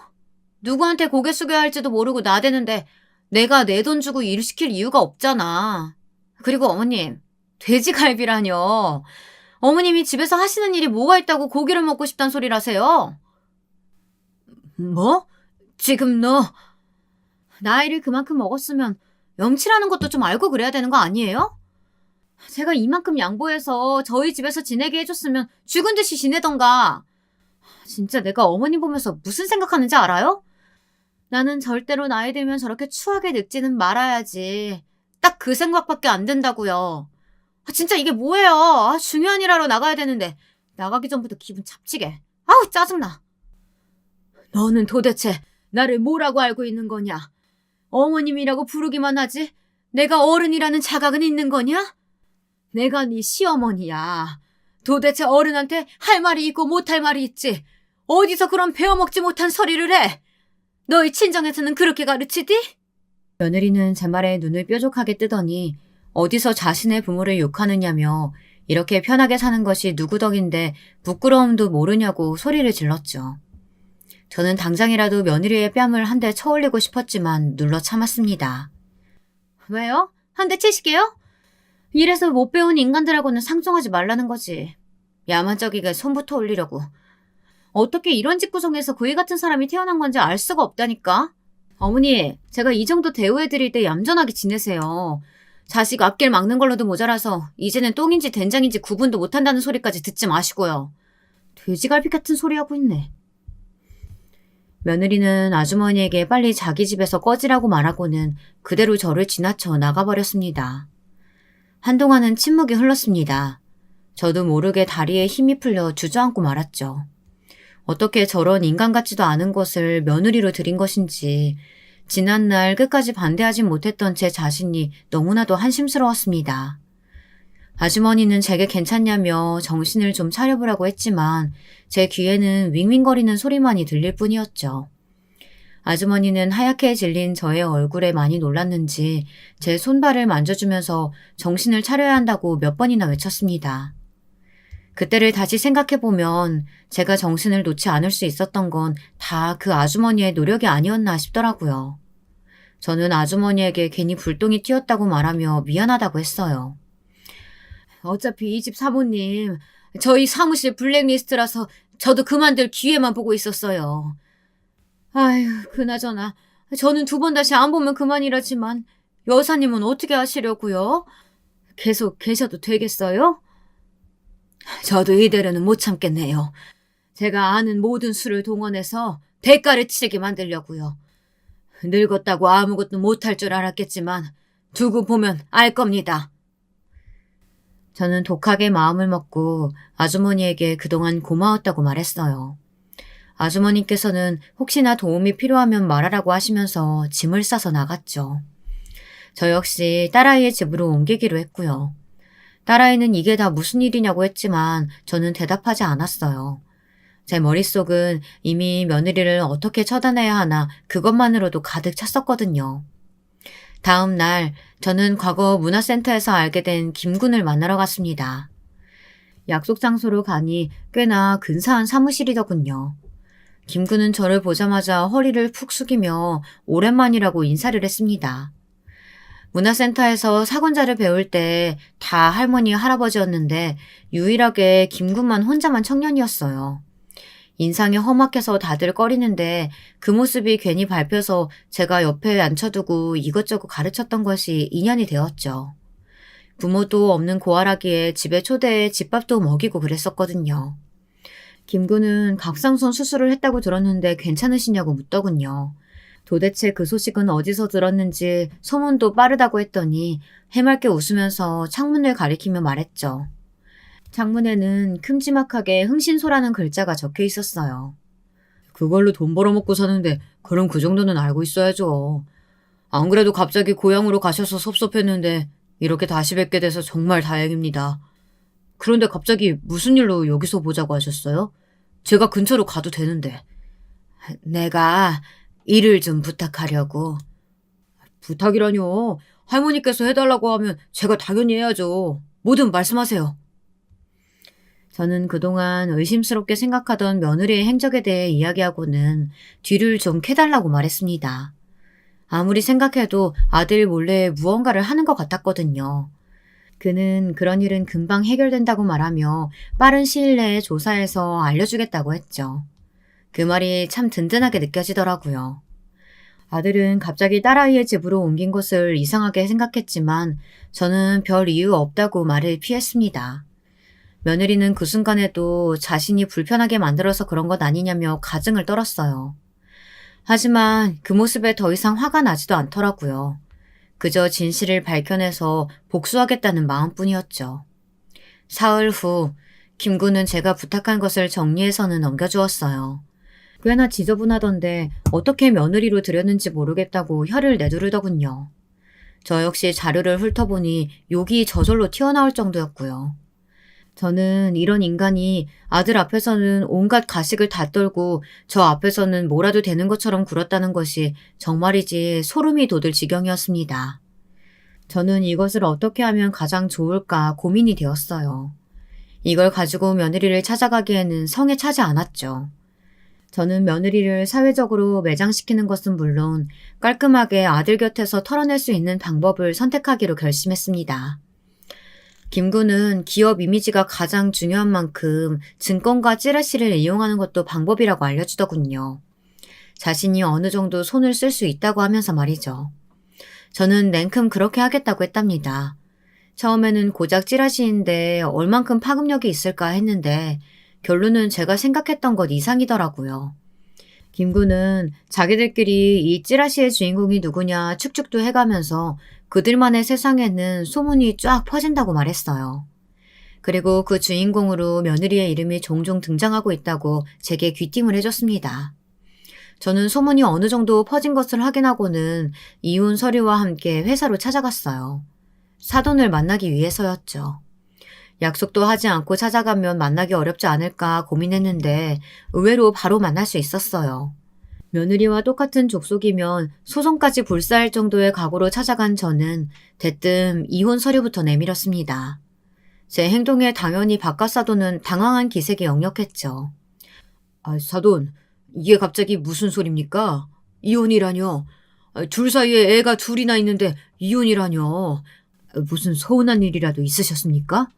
누구한테 고개 숙여야 할지도 모르고 나대는데 내가 내 돈 주고 일 시킬 이유가 없잖아. 그리고 어머님, 돼지갈비라뇨. 어머님이 집에서 하시는 일이 뭐가 있다고 고기를 먹고 싶단 소리라세요? 뭐? 지금 너 나이를 그만큼 먹었으면 염치라는 것도 좀 알고 그래야 되는 거 아니에요? 제가 이만큼 양보해서 저희 집에서 지내게 해줬으면 죽은 듯이 지내던가. 진짜 내가 어머니 보면서 무슨 생각하는지 알아요? 나는 절대로 나이 들면 저렇게 추하게 늙지는 말아야지. 딱 그 생각밖에 안 든다고요. 진짜 이게 뭐예요? 중요한 일 하러 나가야 되는데 나가기 전부터 기분 잡치게. 아우 짜증나. 너는 도대체 나를 뭐라고 알고 있는 거냐? 어머님이라고 부르기만 하지 내가 어른이라는 자각은 있는 거냐? 내가 네 시어머니야. 도대체 어른한테 할 말이 있고 못할 말이 있지. 어디서 그런 배워먹지 못한 소리를 해? 너희 친정에서는 그렇게 가르치디? 며느리는 제 말에 눈을 뾰족하게 뜨더니 어디서 자신의 부모를 욕하느냐며 이렇게 편하게 사는 것이 누구 덕인데 부끄러움도 모르냐고 소리를 질렀죠. 저는 당장이라도 며느리의 뺨을 한 대 쳐올리고 싶었지만 눌러 참았습니다. 왜요? 한 대 치시게요? 이래서 못 배운 인간들하고는 상종하지 말라는 거지. 야만적이게 손부터 올리려고. 어떻게 이런 집구성에서 그이 같은 사람이 태어난 건지 알 수가 없다니까. 어머니, 제가 이 정도 대우해드릴 때 얌전하게 지내세요. 자식 앞길 막는 걸로도 모자라서 이제는 똥인지 된장인지 구분도 못한다는 소리까지 듣지 마시고요. 돼지갈비 같은 소리 하고 있네. 며느리는 아주머니에게 빨리 자기 집에서 꺼지라고 말하고는 그대로 저를 지나쳐 나가버렸습니다. 한동안은 침묵이 흘렀습니다. 저도 모르게 다리에 힘이 풀려 주저앉고 말았죠. 어떻게 저런 인간 같지도 않은 것을 며느리로 들인 것인지 지난날 끝까지 반대하지 못했던 제 자신이 너무나도 한심스러웠습니다. 아주머니는 제게 괜찮냐며 정신을 좀 차려보라고 했지만 제 귀에는 윙윙거리는 소리만이 들릴 뿐이었죠. 아주머니는 하얗게 질린 저의 얼굴에 많이 놀랐는지 제 손발을 만져주면서 정신을 차려야 한다고 몇 번이나 외쳤습니다. 그때를 다시 생각해보면 제가 정신을 놓지 않을 수 있었던 건 다 그 아주머니의 노력이 아니었나 싶더라고요. 저는 아주머니에게 괜히 불똥이 튀었다고 말하며 미안하다고 했어요. 어차피 이 집 사모님, 저희 사무실 블랙리스트라서 저도 그만둘 기회만 보고 있었어요. 아휴, 그나저나 저는 두 번 다시 안 보면 그만이라지만 여사님은 어떻게 하시려고요? 계속 계셔도 되겠어요? 저도 이대로는 못 참겠네요. 제가 아는 모든 수를 동원해서 대가를 치르게 만들려고요. 늙었다고 아무것도 못할 줄 알았겠지만 두고 보면 알 겁니다. 저는 독하게 마음을 먹고 아주머니에게 그동안 고마웠다고 말했어요. 아주머니께서는 혹시나 도움이 필요하면 말하라고 하시면서 짐을 싸서 나갔죠. 저 역시 딸아이의 집으로 옮기기로 했고요. 딸아이는 이게 다 무슨 일이냐고 했지만 저는 대답하지 않았어요. 제 머릿속은 이미 며느리를 어떻게 처단해야 하나 그것만으로도 가득 찼었거든요. 다음 날 저는 과거 문화센터에서 알게 된 김군을 만나러 갔습니다. 약속 장소로 가니 꽤나 근사한 사무실이더군요. 김군은 저를 보자마자 허리를 푹 숙이며 오랜만이라고 인사를 했습니다. 문화센터에서 사군자를 배울 때 다 할머니, 할아버지였는데 유일하게 김군만 혼자만 청년이었어요. 인상이 험악해서 다들 꺼리는데 그 모습이 괜히 밟혀서 제가 옆에 앉혀두고 이것저것 가르쳤던 것이 인연이 되었죠. 부모도 없는 고아라기에 집에 초대해 집밥도 먹이고 그랬었거든요. 김군은 갑상선 수술을 했다고 들었는데 괜찮으시냐고 묻더군요. 도대체 그 소식은 어디서 들었는지 소문도 빠르다고 했더니 해맑게 웃으면서 창문을 가리키며 말했죠. 창문에는 큼지막하게 흥신소라는 글자가 적혀 있었어요. 그걸로 돈 벌어먹고 사는데 그럼 그 정도는 알고 있어야죠. 안 그래도 갑자기 고향으로 가셔서 섭섭했는데 이렇게 다시 뵙게 돼서 정말 다행입니다. 그런데 갑자기 무슨 일로 여기서 보자고 하셨어요? 제가 근처로 가도 되는데. 내가 일을 좀 부탁하려고. 부탁이라뇨. 할머니께서 해달라고 하면 제가 당연히 해야죠. 뭐든 말씀하세요. 저는 그동안 의심스럽게 생각하던 며느리의 행적에 대해 이야기하고는 뒤를 좀 캐달라고 말했습니다. 아무리 생각해도 아들 몰래 무언가를 하는 것 같았거든요. 그는 그런 일은 금방 해결된다고 말하며 빠른 시일 내에 조사해서 알려주겠다고 했죠. 그 말이 참 든든하게 느껴지더라고요. 아들은 갑자기 딸아이의 집으로 옮긴 것을 이상하게 생각했지만 저는 별 이유 없다고 말을 피했습니다. 며느리는 그 순간에도 자신이 불편하게 만들어서 그런 것 아니냐며 가증을 떨었어요. 하지만 그 모습에 더 이상 화가 나지도 않더라고요. 그저 진실을 밝혀내서 복수하겠다는 마음뿐이었죠. 사흘 후 김군은 제가 부탁한 것을 정리해서는 넘겨주었어요. 꽤나 지저분하던데 어떻게 며느리로 들였는지 모르겠다고 혀를 내두르더군요. 저 역시 자료를 훑어보니 욕이 저절로 튀어나올 정도였고요. 저는 이런 인간이 아들 앞에서는 온갖 가식을 다 떨고 저 앞에서는 뭐라도 되는 것처럼 굴었다는 것이 정말이지 소름이 돋을 지경이었습니다. 저는 이것을 어떻게 하면 가장 좋을까 고민이 되었어요. 이걸 가지고 며느리를 찾아가기에는 성에 차지 않았죠. 저는 며느리를 사회적으로 매장시키는 것은 물론 깔끔하게 아들 곁에서 털어낼 수 있는 방법을 선택하기로 결심했습니다. 김군은 기업 이미지가 가장 중요한 만큼 증권과 찌라시를 이용하는 것도 방법이라고 알려주더군요. 자신이 어느 정도 손을 쓸 수 있다고 하면서 말이죠. 저는 냉큼 그렇게 하겠다고 했답니다. 처음에는 고작 찌라시인데 얼만큼 파급력이 있을까 했는데 결론은 제가 생각했던 것 이상이더라고요. 김군은 자기들끼리 이 찌라시의 주인공이 누구냐 축축도 해가면서 그들만의 세상에는 소문이 쫙 퍼진다고 말했어요. 그리고 그 주인공으로 며느리의 이름이 종종 등장하고 있다고 제게 귀띔을 해줬습니다. 저는 소문이 어느 정도 퍼진 것을 확인하고는 이혼 서류와 함께 회사로 찾아갔어요. 사돈을 만나기 위해서였죠. 약속도 하지 않고 찾아가면 만나기 어렵지 않을까 고민했는데 의외로 바로 만날 수 있었어요. 며느리와 똑같은 족속이면 소송까지 불사할 정도의 각오로 찾아간 저는 대뜸 이혼 서류부터 내밀었습니다. 제 행동에 당연히 바깥 사돈은 당황한 기색이 역력했죠. 사돈, 이게 갑자기 무슨 소립니까? 이혼이라뇨. 둘 사이에 애가 둘이나 있는데 이혼이라뇨. 무슨 서운한 일이라도 있으셨습니까?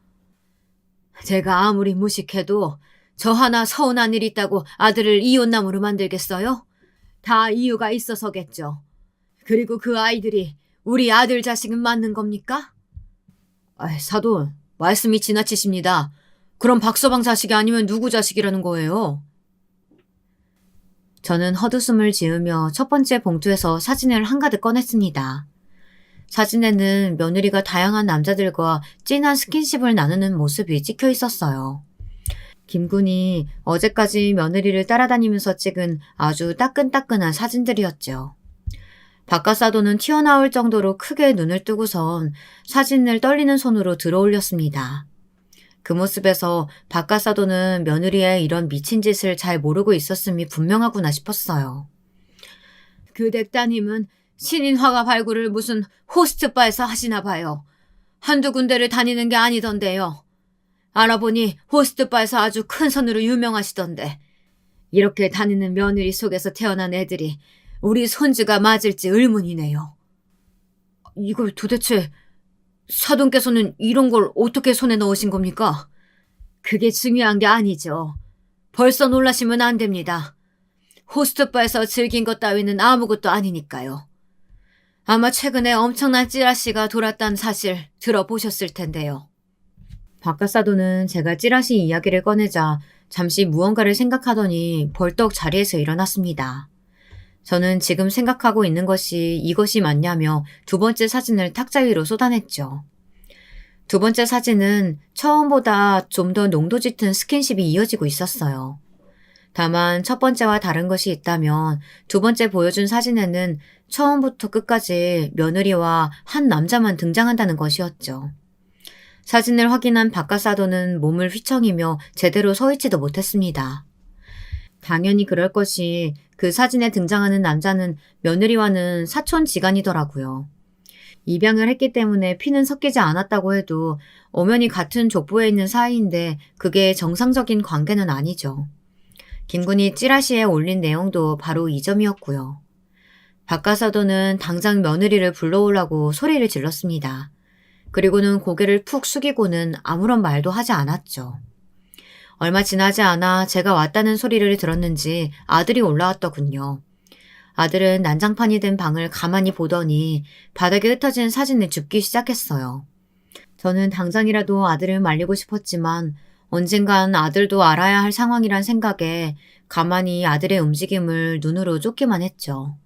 제가 아무리 무식해도 저 하나 서운한 일 있다고 아들을 이혼남으로 만들겠어요? 다 이유가 있어서겠죠. 그리고 그 아이들이 우리 아들 자식은 맞는 겁니까? 사돈, 말씀이 지나치십니다. 그럼 박서방 자식이 아니면 누구 자식이라는 거예요? 저는 헛웃음을 지으며 첫 번째 봉투에서 사진을 한가득 꺼냈습니다. 사진에는 며느리가 다양한 남자들과 진한 스킨십을 나누는 모습이 찍혀 있었어요. 김군이 어제까지 며느리를 따라다니면서 찍은 아주 따끈따끈한 사진들이었죠. 바깥사도는 튀어나올 정도로 크게 눈을 뜨고선 사진을 떨리는 손으로 들어올렸습니다. 그 모습에서 바깥사도는 며느리의 이런 미친 짓을 잘 모르고 있었음이 분명하구나 싶었어요. 그 댁따님은 신인 화가 발굴을 무슨 호스트바에서 하시나 봐요. 한두 군데를 다니는 게 아니던데요. 알아보니 호스트바에서 아주 큰 손으로 유명하시던데 이렇게 다니는 며느리 속에서 태어난 애들이 우리 손주가 맞을지 의문이네요. 이걸 도대체 사돈께서는 이런 걸 어떻게 손에 넣으신 겁니까? 그게 중요한 게 아니죠. 벌써 놀라시면 안 됩니다. 호스트바에서 즐긴 것 따위는 아무것도 아니니까요. 아마 최근에 엄청난 찌라시가 돌았다는 사실 들어보셨을 텐데요. 바깥사도는 제가 찌라시 이야기를 꺼내자 잠시 무언가를 생각하더니 벌떡 자리에서 일어났습니다. 저는 지금 생각하고 있는 것이 이것이 맞냐며 두 번째 사진을 탁자 위로 쏟아냈죠. 두 번째 사진은 처음보다 좀 더 농도 짙은 스킨십이 이어지고 있었어요. 다만 첫 번째와 다른 것이 있다면 두 번째 보여준 사진에는 처음부터 끝까지 며느리와 한 남자만 등장한다는 것이었죠. 사진을 확인한 바깥사도는 몸을 휘청이며 제대로 서 있지도 못했습니다. 당연히 그럴 것이 그 사진에 등장하는 남자는 며느리와는 사촌지간이더라고요. 입양을 했기 때문에 피는 섞이지 않았다고 해도 엄연히 같은 족보에 있는 사이인데 그게 정상적인 관계는 아니죠. 김군이 찌라시에 올린 내용도 바로 이 점이었고요. 바깥사도는 당장 며느리를 불러오라고 소리를 질렀습니다. 그리고는 고개를 푹 숙이고는 아무런 말도 하지 않았죠. 얼마 지나지 않아 제가 왔다는 소리를 들었는지 아들이 올라왔더군요. 아들은 난장판이 된 방을 가만히 보더니 바닥에 흩어진 사진을 줍기 시작했어요. 저는 당장이라도 아들을 말리고 싶었지만 언젠간 아들도 알아야 할 상황이란 생각에 가만히 아들의 움직임을 눈으로 쫓기만 했죠.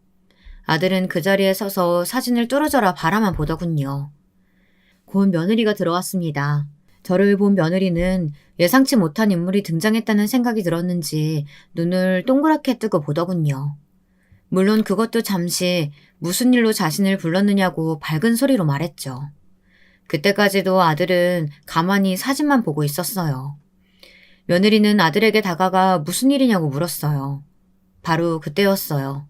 아들은 그 자리에 서서 사진을 뚫어져라 바라만 보더군요. 곧 며느리가 들어왔습니다. 저를 본 며느리는 예상치 못한 인물이 등장했다는 생각이 들었는지 눈을 동그랗게 뜨고 보더군요. 물론 그것도 잠시 무슨 일로 자신을 불렀느냐고 밝은 소리로 말했죠. 그때까지도 아들은 가만히 사진만 보고 있었어요. 며느리는 아들에게 다가가 무슨 일이냐고 물었어요. 바로 그때였어요.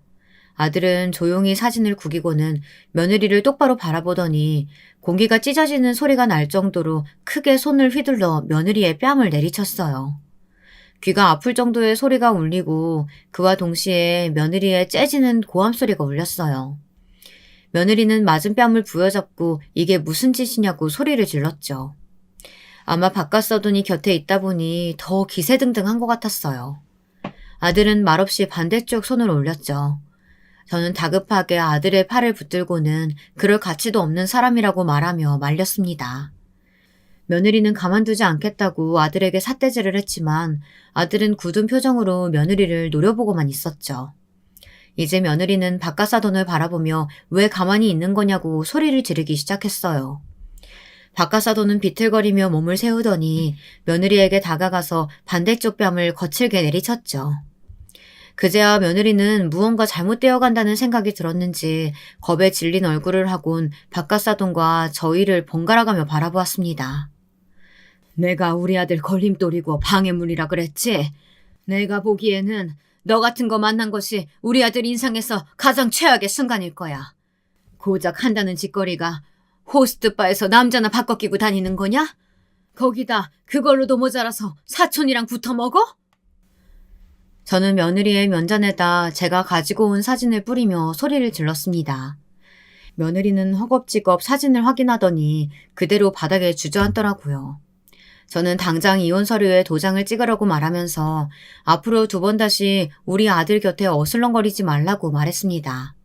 아들은 조용히 사진을 구기고는 며느리를 똑바로 바라보더니 공기가 찢어지는 소리가 날 정도로 크게 손을 휘둘러 며느리의 뺨을 내리쳤어요. 귀가 아플 정도의 소리가 울리고 그와 동시에 며느리의 째지는 고함 소리가 울렸어요. 며느리는 맞은 뺨을 부여잡고 이게 무슨 짓이냐고 소리를 질렀죠. 아마 바깥서돈이 곁에 있다 보니 더 기세등등한 것 같았어요. 아들은 말없이 반대쪽 손을 올렸죠. 저는 다급하게 아들의 팔을 붙들고는 그럴 가치도 없는 사람이라고 말하며 말렸습니다. 며느리는 가만두지 않겠다고 아들에게 삿대질을 했지만 아들은 굳은 표정으로 며느리를 노려보고만 있었죠. 이제 며느리는 바깥사돈을 바라보며 왜 가만히 있는 거냐고 소리를 지르기 시작했어요. 바깥사돈은 비틀거리며 몸을 세우더니 며느리에게 다가가서 반대쪽 뺨을 거칠게 내리쳤죠. 그제야 며느리는 무언가 잘못되어 간다는 생각이 들었는지 겁에 질린 얼굴을 하곤 바깥사돈과 저희를 번갈아가며 바라보았습니다. 내가 우리 아들 걸림돌이고 방해물이라 그랬지? 내가 보기에는 너 같은 거 만난 것이 우리 아들 인생에서 가장 최악의 순간일 거야. 고작 한다는 짓거리가 호스트바에서 남자나 바꿔 끼고 다니는 거냐? 거기다 그걸로도 모자라서 사촌이랑 붙어 먹어? 저는 며느리의 면전에다 제가 가지고 온 사진을 뿌리며 소리를 질렀습니다. 며느리는 허겁지겁 사진을 확인하더니 그대로 바닥에 주저앉더라고요. 저는 당장 이혼 서류에 도장을 찍으라고 말하면서 앞으로 두 번 다시 우리 아들 곁에 어슬렁거리지 말라고 말했습니다.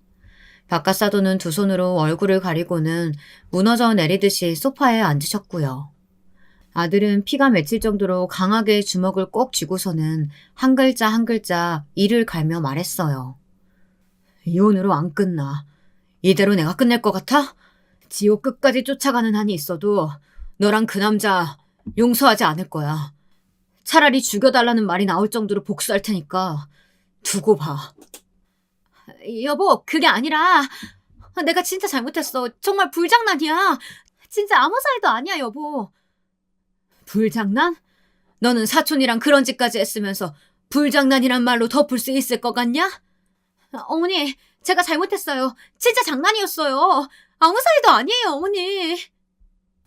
바깥사도는 두 손으로 얼굴을 가리고는 무너져 내리듯이 소파에 앉으셨고요. 아들은 피가 맺힐 정도로 강하게 주먹을 꼭 쥐고서는 한 글자 한 글자 이를 갈며 말했어요. 이혼으로 안 끝나. 이대로 내가 끝낼 것 같아? 지옥 끝까지 쫓아가는 한이 있어도 너랑 그 남자 용서하지 않을 거야. 차라리 죽여달라는 말이 나올 정도로 복수할 테니까 두고 봐. 여보, 그게 아니라 내가 진짜 잘못했어. 정말 불장난이야. 진짜 아무 사이도 아니야, 여보. 불장난? 너는 사촌이랑 그런 짓까지 했으면서 불장난이란 말로 덮을 수 있을 것 같냐? 어머니, 제가 잘못했어요. 진짜 장난이었어요. 아무 사이도 아니에요, 어머니.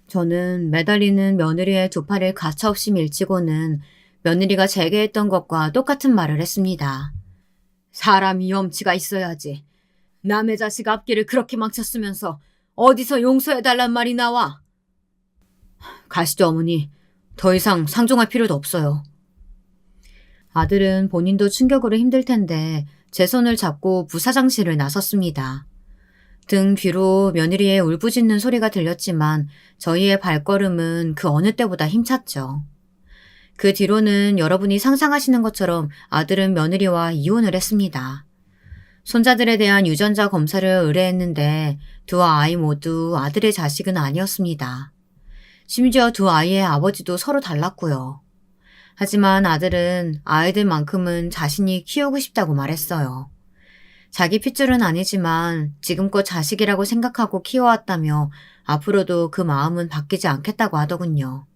저는 매달리는 며느리의 두 팔을 가차없이 밀치고는 며느리가 제게 했던 것과 똑같은 말을 했습니다. 사람이 염치가 있어야지. 남의 자식 앞길을 그렇게 망쳤으면서 어디서 용서해달란 말이 나와? 가시죠, 어머니. 더 이상 상종할 필요도 없어요. 아들은 본인도 충격으로 힘들 텐데 제 손을 잡고 부사장실을 나섰습니다. 등 뒤로 며느리의 울부짖는 소리가 들렸지만 저희의 발걸음은 그 어느 때보다 힘찼죠. 그 뒤로는 여러분이 상상하시는 것처럼 아들은 며느리와 이혼을 했습니다. 손자들에 대한 유전자 검사를 의뢰했는데 두 아이 모두 아들의 자식은 아니었습니다. 심지어 두 아이의 아버지도 서로 달랐고요. 하지만 아들은 아이들만큼은 자신이 키우고 싶다고 말했어요. 자기 핏줄은 아니지만 지금껏 자식이라고 생각하고 키워왔다며 앞으로도 그 마음은 바뀌지 않겠다고 하더군요.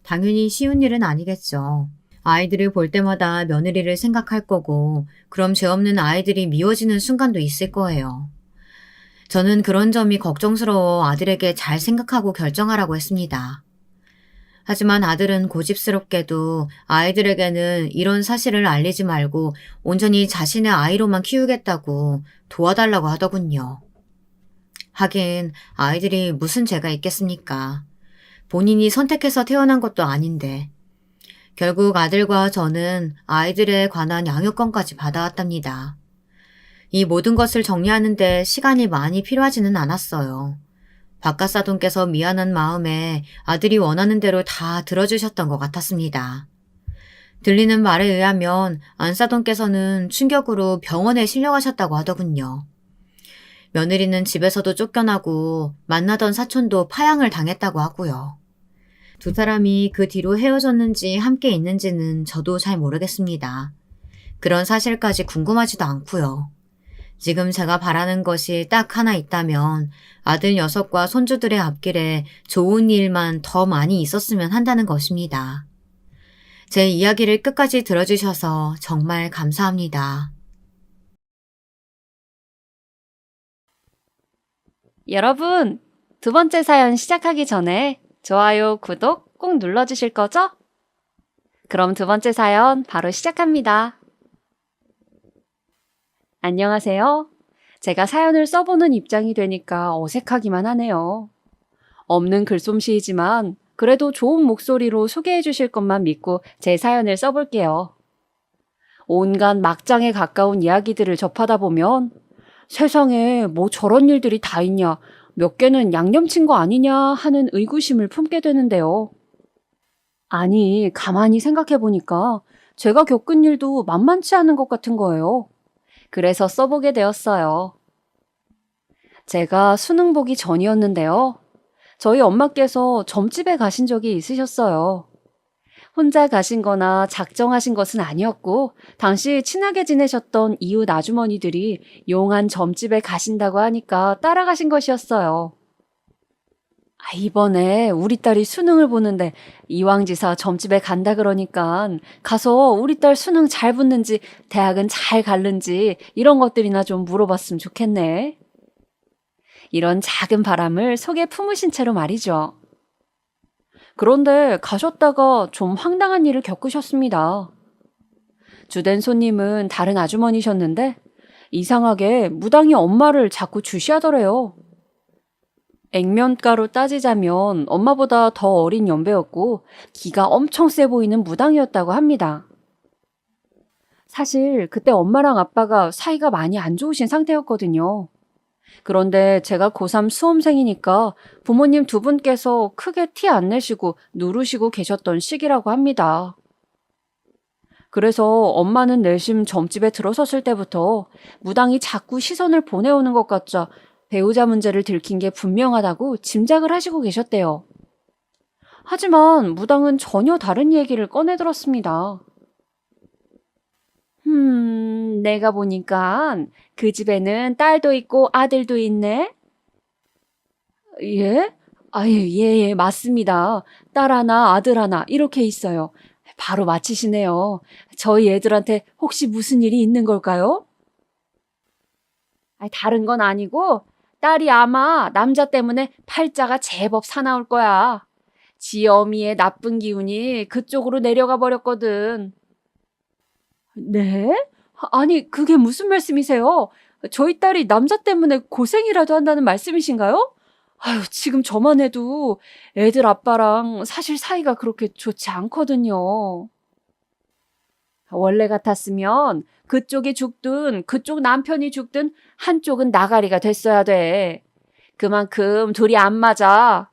당연히 쉬운 일은 아니겠죠. 아이들을 볼 때마다 며느리를 생각할 거고 그럼 죄 없는 아이들이 미워지는 순간도 있을 거예요. 저는 그런 점이 걱정스러워 아들에게 잘 생각하고 결정하라고 했습니다. 하지만 아들은 고집스럽게도 아이들에게는 이런 사실을 알리지 말고 온전히 자신의 아이로만 키우겠다고 도와달라고 하더군요. 하긴 아이들이 무슨 죄가 있겠습니까? 본인이 선택해서 태어난 것도 아닌데. 결국 아들과 저는 아이들에 관한 양육권까지 받아왔답니다. 이 모든 것을 정리하는데 시간이 많이 필요하지는 않았어요. 박가사돈께서 미안한 마음에 아들이 원하는 대로 다 들어주셨던 것 같았습니다. 들리는 말에 의하면 안사돈께서는 충격으로 병원에 실려가셨다고 하더군요. 며느리는 집에서도 쫓겨나고 만나던 사촌도 파양을 당했다고 하고요. 두 사람이 그 뒤로 헤어졌는지 함께 있는지는 저도 잘 모르겠습니다. 그런 사실까지 궁금하지도 않고요. 지금 제가 바라는 것이 딱 하나 있다면 아들 녀석과 손주들의 앞길에 좋은 일만 더 많이 있었으면 한다는 것입니다. 제 이야기를 끝까지 들어주셔서 정말 감사합니다. 여러분, 두 번째 사연 시작하기 전에 좋아요, 구독 꼭 눌러주실 거죠? 그럼 두 번째 사연 바로 시작합니다. 안녕하세요. 제가 사연을 써보는 입장이 되니까 어색하기만 하네요. 없는 글솜씨이지만 그래도 좋은 목소리로 소개해 주실 것만 믿고 제 사연을 써볼게요. 온갖 막장에 가까운 이야기들을 접하다 보면 세상에 뭐 저런 일들이 다 있냐, 몇 개는 양념친 거 아니냐 하는 의구심을 품게 되는데요. 아니, 가만히 생각해 보니까 제가 겪은 일도 만만치 않은 것 같은 거예요. 그래서 써보게 되었어요. 제가 수능 보기 전이었는데요. 저희 엄마께서 점집에 가신 적이 있으셨어요. 혼자 가신 거나 작정하신 것은 아니었고 당시 친하게 지내셨던 이웃 아주머니들이 용한 점집에 가신다고 하니까 따라가신 것이었어요. 이번에 우리 딸이 수능을 보는데 이왕지사 점집에 간다 그러니까 가서 우리 딸 수능 잘 붙는지 대학은 잘 갔는지 이런 것들이나 좀 물어봤으면 좋겠네. 이런 작은 바람을 속에 품으신 채로 말이죠. 그런데 가셨다가 좀 황당한 일을 겪으셨습니다. 주된 손님은 다른 아주머니셨는데 이상하게 무당이 엄마를 자꾸 주시하더래요. 액면가로 따지자면 엄마보다 더 어린 연배였고 기가 엄청 세 보이는 무당이었다고 합니다. 사실 그때 엄마랑 아빠가 사이가 많이 안 좋으신 상태였거든요. 그런데 제가 고3 수험생이니까 부모님 두 분께서 크게 티 안 내시고 누르시고 계셨던 시기라고 합니다. 그래서 엄마는 내심 점집에 들어섰을 때부터 무당이 자꾸 시선을 보내오는 것 같자 배우자 문제를 들킨 게 분명하다고 짐작을 하시고 계셨대요. 하지만 무당은 전혀 다른 얘기를 꺼내들었습니다. 내가 보니까 그 집에는 딸도 있고 아들도 있네? 예? 예, 맞습니다. 딸 하나, 아들 하나, 이렇게 있어요. 바로 맞히시네요. 저희 애들한테 혹시 무슨 일이 있는 걸까요? 다른 건 아니고, 딸이 아마 남자 때문에 팔자가 제법 사나울 거야. 지 어미의 나쁜 기운이 그쪽으로 내려가 버렸거든. 네? 아니, 그게 무슨 말씀이세요? 저희 딸이 남자 때문에 고생이라도 한다는 말씀이신가요? 아유, 지금 저만 해도 애들 아빠랑 사실 사이가 그렇게 좋지 않거든요. 원래 같았으면 그쪽이 죽든 그쪽 남편이 죽든 한쪽은 나가리가 됐어야 돼. 그만큼 둘이 안 맞아.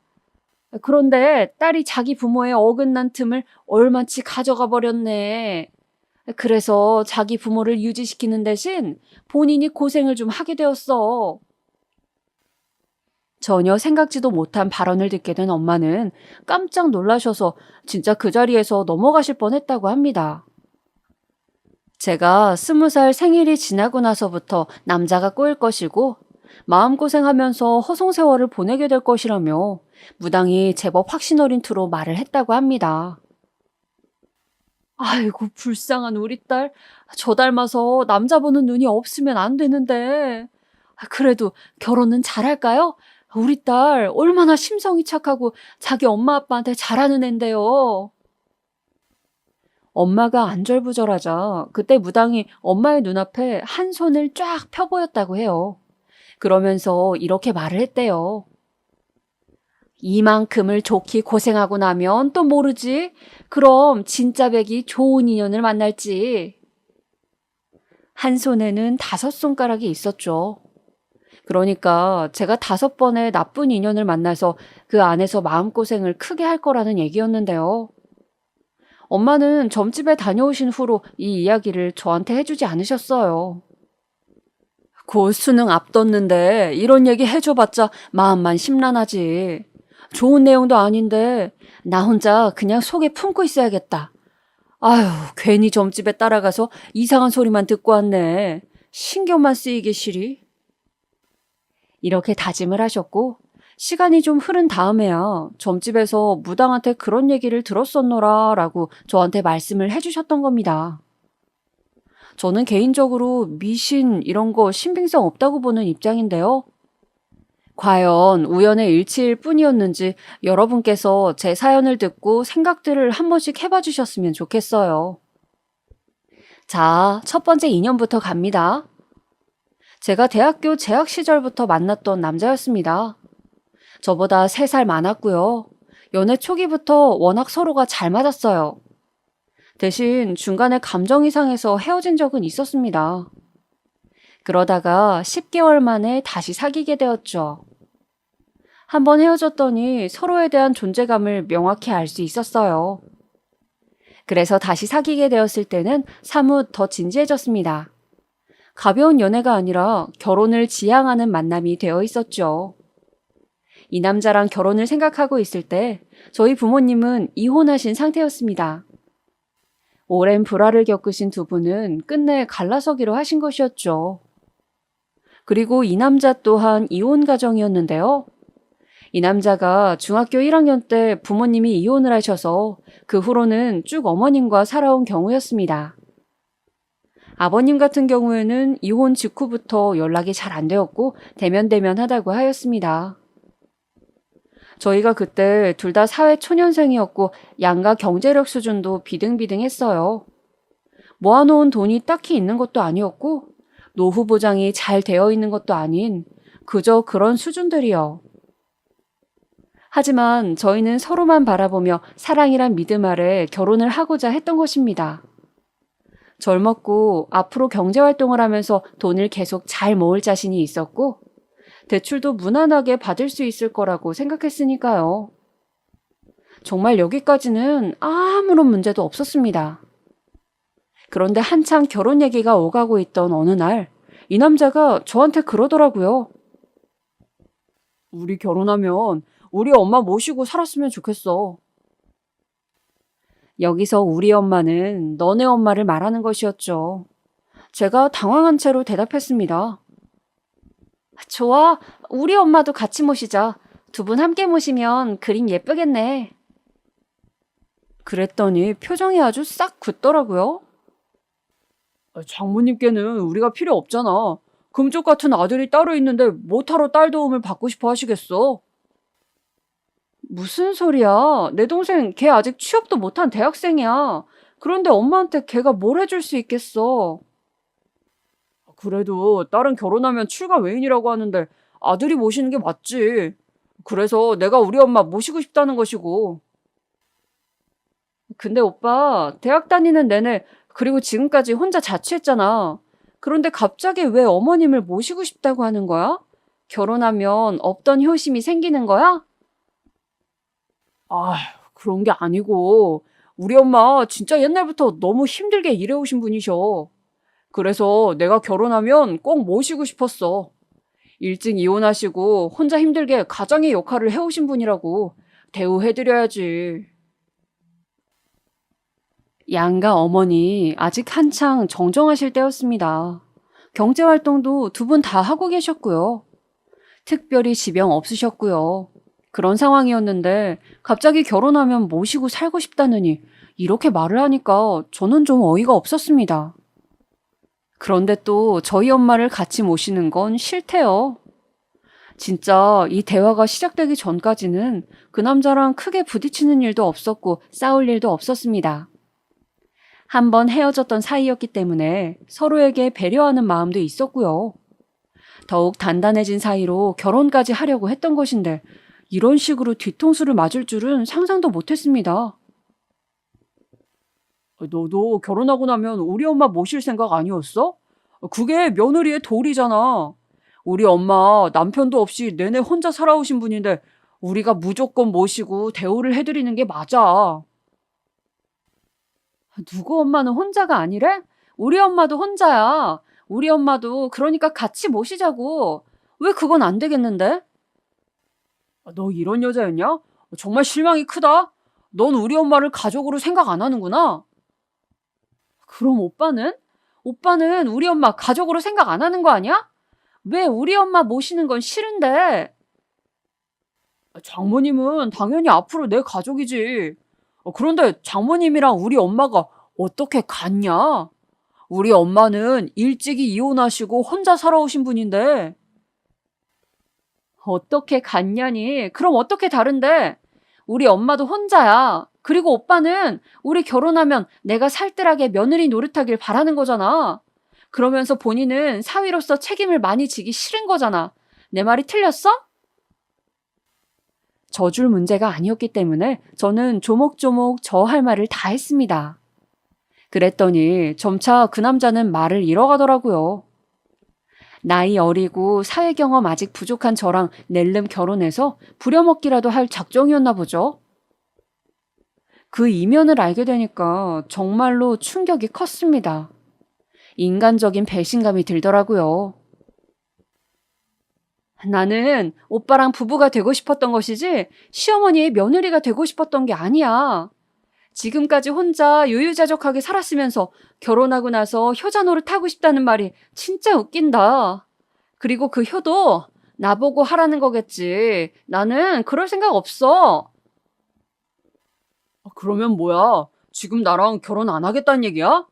그런데 딸이 자기 부모의 어긋난 틈을 얼마치 가져가 버렸네. 그래서 자기 부모를 유지시키는 대신 본인이 고생을 좀 하게 되었어. 전혀 생각지도 못한 발언을 듣게 된 엄마는 깜짝 놀라셔서 진짜 그 자리에서 넘어가실 뻔했다고 합니다. 제가 20살 생일이 지나고 나서부터 남자가 꼬일 것이고 마음고생하면서 허송세월을 보내게 될 것이라며 무당이 제법 확신 어린 투로 말을 했다고 합니다. 아이고, 불쌍한 우리 딸. 저 닮아서 남자 보는 눈이 없으면 안 되는데. 그래도 결혼은 잘할까요? 우리 딸 얼마나 심성이 착하고 자기 엄마 아빠한테 잘하는 앤데요. 엄마가 안절부절하자 그때 무당이 엄마의 눈앞에 한 손을 쫙 펴보였다고 해요. 그러면서 이렇게 말을 했대요. 이만큼을 좋게 고생하고 나면 또 모르지. 그럼 진짜 백이 좋은 인연을 만날지. 한 손에는 5손가락이 있었죠. 그러니까 제가 5번의 나쁜 인연을 만나서 그 안에서 마음고생을 크게 할 거라는 얘기였는데요. 엄마는 점집에 다녀오신 후로 이 이야기를 저한테 해주지 않으셨어요. 곧 수능 앞뒀는데 이런 얘기 해줘봤자 마음만 심란하지. 좋은 내용도 아닌데 나 혼자 그냥 속에 품고 있어야겠다. 아휴, 괜히 점집에 따라가서 이상한 소리만 듣고 왔네. 신경만 쓰이기 싫이. 이렇게 다짐을 하셨고 시간이 좀 흐른 다음에야 점집에서 무당한테 그런 얘기를 들었었노라 라고 저한테 말씀을 해주셨던 겁니다. 저는 개인적으로 미신 이런 거 신빙성 없다고 보는 입장인데요. 과연 우연의 일치일 뿐이었는지 여러분께서 제 사연을 듣고 생각들을 한 번씩 해봐 주셨으면 좋겠어요. 자, 첫 번째 인연부터 갑니다. 제가 대학교 재학 시절부터 만났던 남자였습니다. 저보다 3살 많았고요. 연애 초기부터 워낙 서로가 잘 맞았어요. 대신 중간에 감정이 상해서 헤어진 적은 있었습니다. 그러다가 10개월 만에 다시 사귀게 되었죠. 한번 헤어졌더니 서로에 대한 존재감을 명확히 알 수 있었어요. 그래서 다시 사귀게 되었을 때는 사뭇 더 진지해졌습니다. 가벼운 연애가 아니라 결혼을 지향하는 만남이 되어 있었죠. 이 남자랑 결혼을 생각하고 있을 때 저희 부모님은 이혼하신 상태였습니다. 오랜 불화를 겪으신 두 분은 끝내 갈라서기로 하신 것이었죠. 그리고 이 남자 또한 이혼 가정이었는데요. 이 남자가 중학교 1학년 때 부모님이 이혼을 하셔서 그 후로는 쭉 어머님과 살아온 경우였습니다. 아버님 같은 경우에는 이혼 직후부터 연락이 잘 안 되었고 대면대면하다고 하였습니다. 저희가 그때 둘 다 사회 초년생이었고 양가 경제력 수준도 비등비등했어요. 모아놓은 돈이 딱히 있는 것도 아니었고 노후 보장이 잘 되어 있는 것도 아닌 그저 그런 수준들이요. 하지만 저희는 서로만 바라보며 사랑이란 믿음 아래 결혼을 하고자 했던 것입니다. 젊었고 앞으로 경제활동을 하면서 돈을 계속 잘 모을 자신이 있었고 대출도 무난하게 받을 수 있을 거라고 생각했으니까요. 정말 여기까지는 아무런 문제도 없었습니다. 그런데 한창 결혼 얘기가 오가고 있던 어느 날 이 남자가 저한테 그러더라고요. 우리 결혼하면 우리 엄마 모시고 살았으면 좋겠어. 여기서 우리 엄마는 너네 엄마를 말하는 것이었죠. 제가 당황한 채로 대답했습니다. 좋아, 우리 엄마도 같이 모시자. 두 분 함께 모시면 그림 예쁘겠네. 그랬더니 표정이 아주 싹 굳더라고요. 장모님께는 우리가 필요 없잖아. 금쪽 같은 아들이 따로 있는데 뭐하러 딸 도움을 받고 싶어 하시겠어? 무슨 소리야? 내 동생 걔 아직 취업도 못한 대학생이야. 그런데 엄마한테 걔가 뭘 해줄 수 있겠어? 그래도 딸은 결혼하면 출가 외인이라고 하는데 아들이 모시는 게 맞지. 그래서 내가 우리 엄마 모시고 싶다는 것이고. 근데 오빠, 대학 다니는 내내 그리고 지금까지 혼자 자취했잖아. 그런데 갑자기 왜 어머님을 모시고 싶다고 하는 거야? 결혼하면 없던 효심이 생기는 거야? 아, 그런 게 아니고 우리 엄마 진짜 옛날부터 너무 힘들게 일해오신 분이셔. 그래서 내가 결혼하면 꼭 모시고 싶었어. 일찍 이혼하시고 혼자 힘들게 가장의 역할을 해오신 분이라고 대우해드려야지. 양가 어머니 아직 한창 정정하실 때였습니다. 경제활동도 두 분 다 하고 계셨고요. 특별히 지병 없으셨고요. 그런 상황이었는데 갑자기 결혼하면 모시고 살고 싶다느니 이렇게 말을 하니까 저는 좀 어이가 없었습니다. 그런데 또 저희 엄마를 같이 모시는 건 싫대요. 진짜 이 대화가 시작되기 전까지는 그 남자랑 크게 부딪히는 일도 없었고 싸울 일도 없었습니다. 한번 헤어졌던 사이였기 때문에 서로에게 배려하는 마음도 있었고요. 더욱 단단해진 사이로 결혼까지 하려고 했던 것인데 이런 식으로 뒤통수를 맞을 줄은 상상도 못했습니다. 너도 결혼하고 나면 우리 엄마 모실 생각 아니었어? 그게 며느리의 도리잖아. 우리 엄마 남편도 없이 내내 혼자 살아오신 분인데 우리가 무조건 모시고 대우를 해드리는 게 맞아. 누구 엄마는 혼자가 아니래? 우리 엄마도 혼자야. 우리 엄마도 그러니까 같이 모시자고. 왜 그건 안 되겠는데? 너 이런 여자였냐? 정말 실망이 크다. 넌 우리 엄마를 가족으로 생각 안 하는구나. 그럼 오빠는? 오빠는 우리 엄마 가족으로 생각 안 하는 거 아니야? 왜 우리 엄마 모시는 건 싫은데? 장모님은 당연히 앞으로 내 가족이지. 그런데 장모님이랑 우리 엄마가 어떻게 같냐? 우리 엄마는 일찍이 이혼하시고 혼자 살아오신 분인데. 어떻게 같냐니? 그럼 어떻게 다른데? 우리 엄마도 혼자야. 그리고 오빠는 우리 결혼하면 내가 살뜰하게 며느리 노릇하길 바라는 거잖아. 그러면서 본인은 사위로서 책임을 많이 지기 싫은 거잖아. 내 말이 틀렸어? 져줄 문제가 아니었기 때문에 저는 조목조목 저 할 말을 다 했습니다. 그랬더니 점차 그 남자는 말을 잃어가더라고요. 나이 어리고 사회 경험 아직 부족한 저랑 낼름 결혼해서 부려먹기라도 할 작정이었나 보죠. 그 이면을 알게 되니까 정말로 충격이 컸습니다. 인간적인 배신감이 들더라고요. 나는 오빠랑 부부가 되고 싶었던 것이지 시어머니의 며느리가 되고 싶었던 게 아니야. 지금까지 혼자 유유자적하게 살았으면서 결혼하고 나서 효자 노릇하고 싶다는 말이 진짜 웃긴다. 그리고 그 효도 나보고 하라는 거겠지. 나는 그럴 생각 없어. 그러면 뭐야? 지금 나랑 결혼 안 하겠다는 얘기야?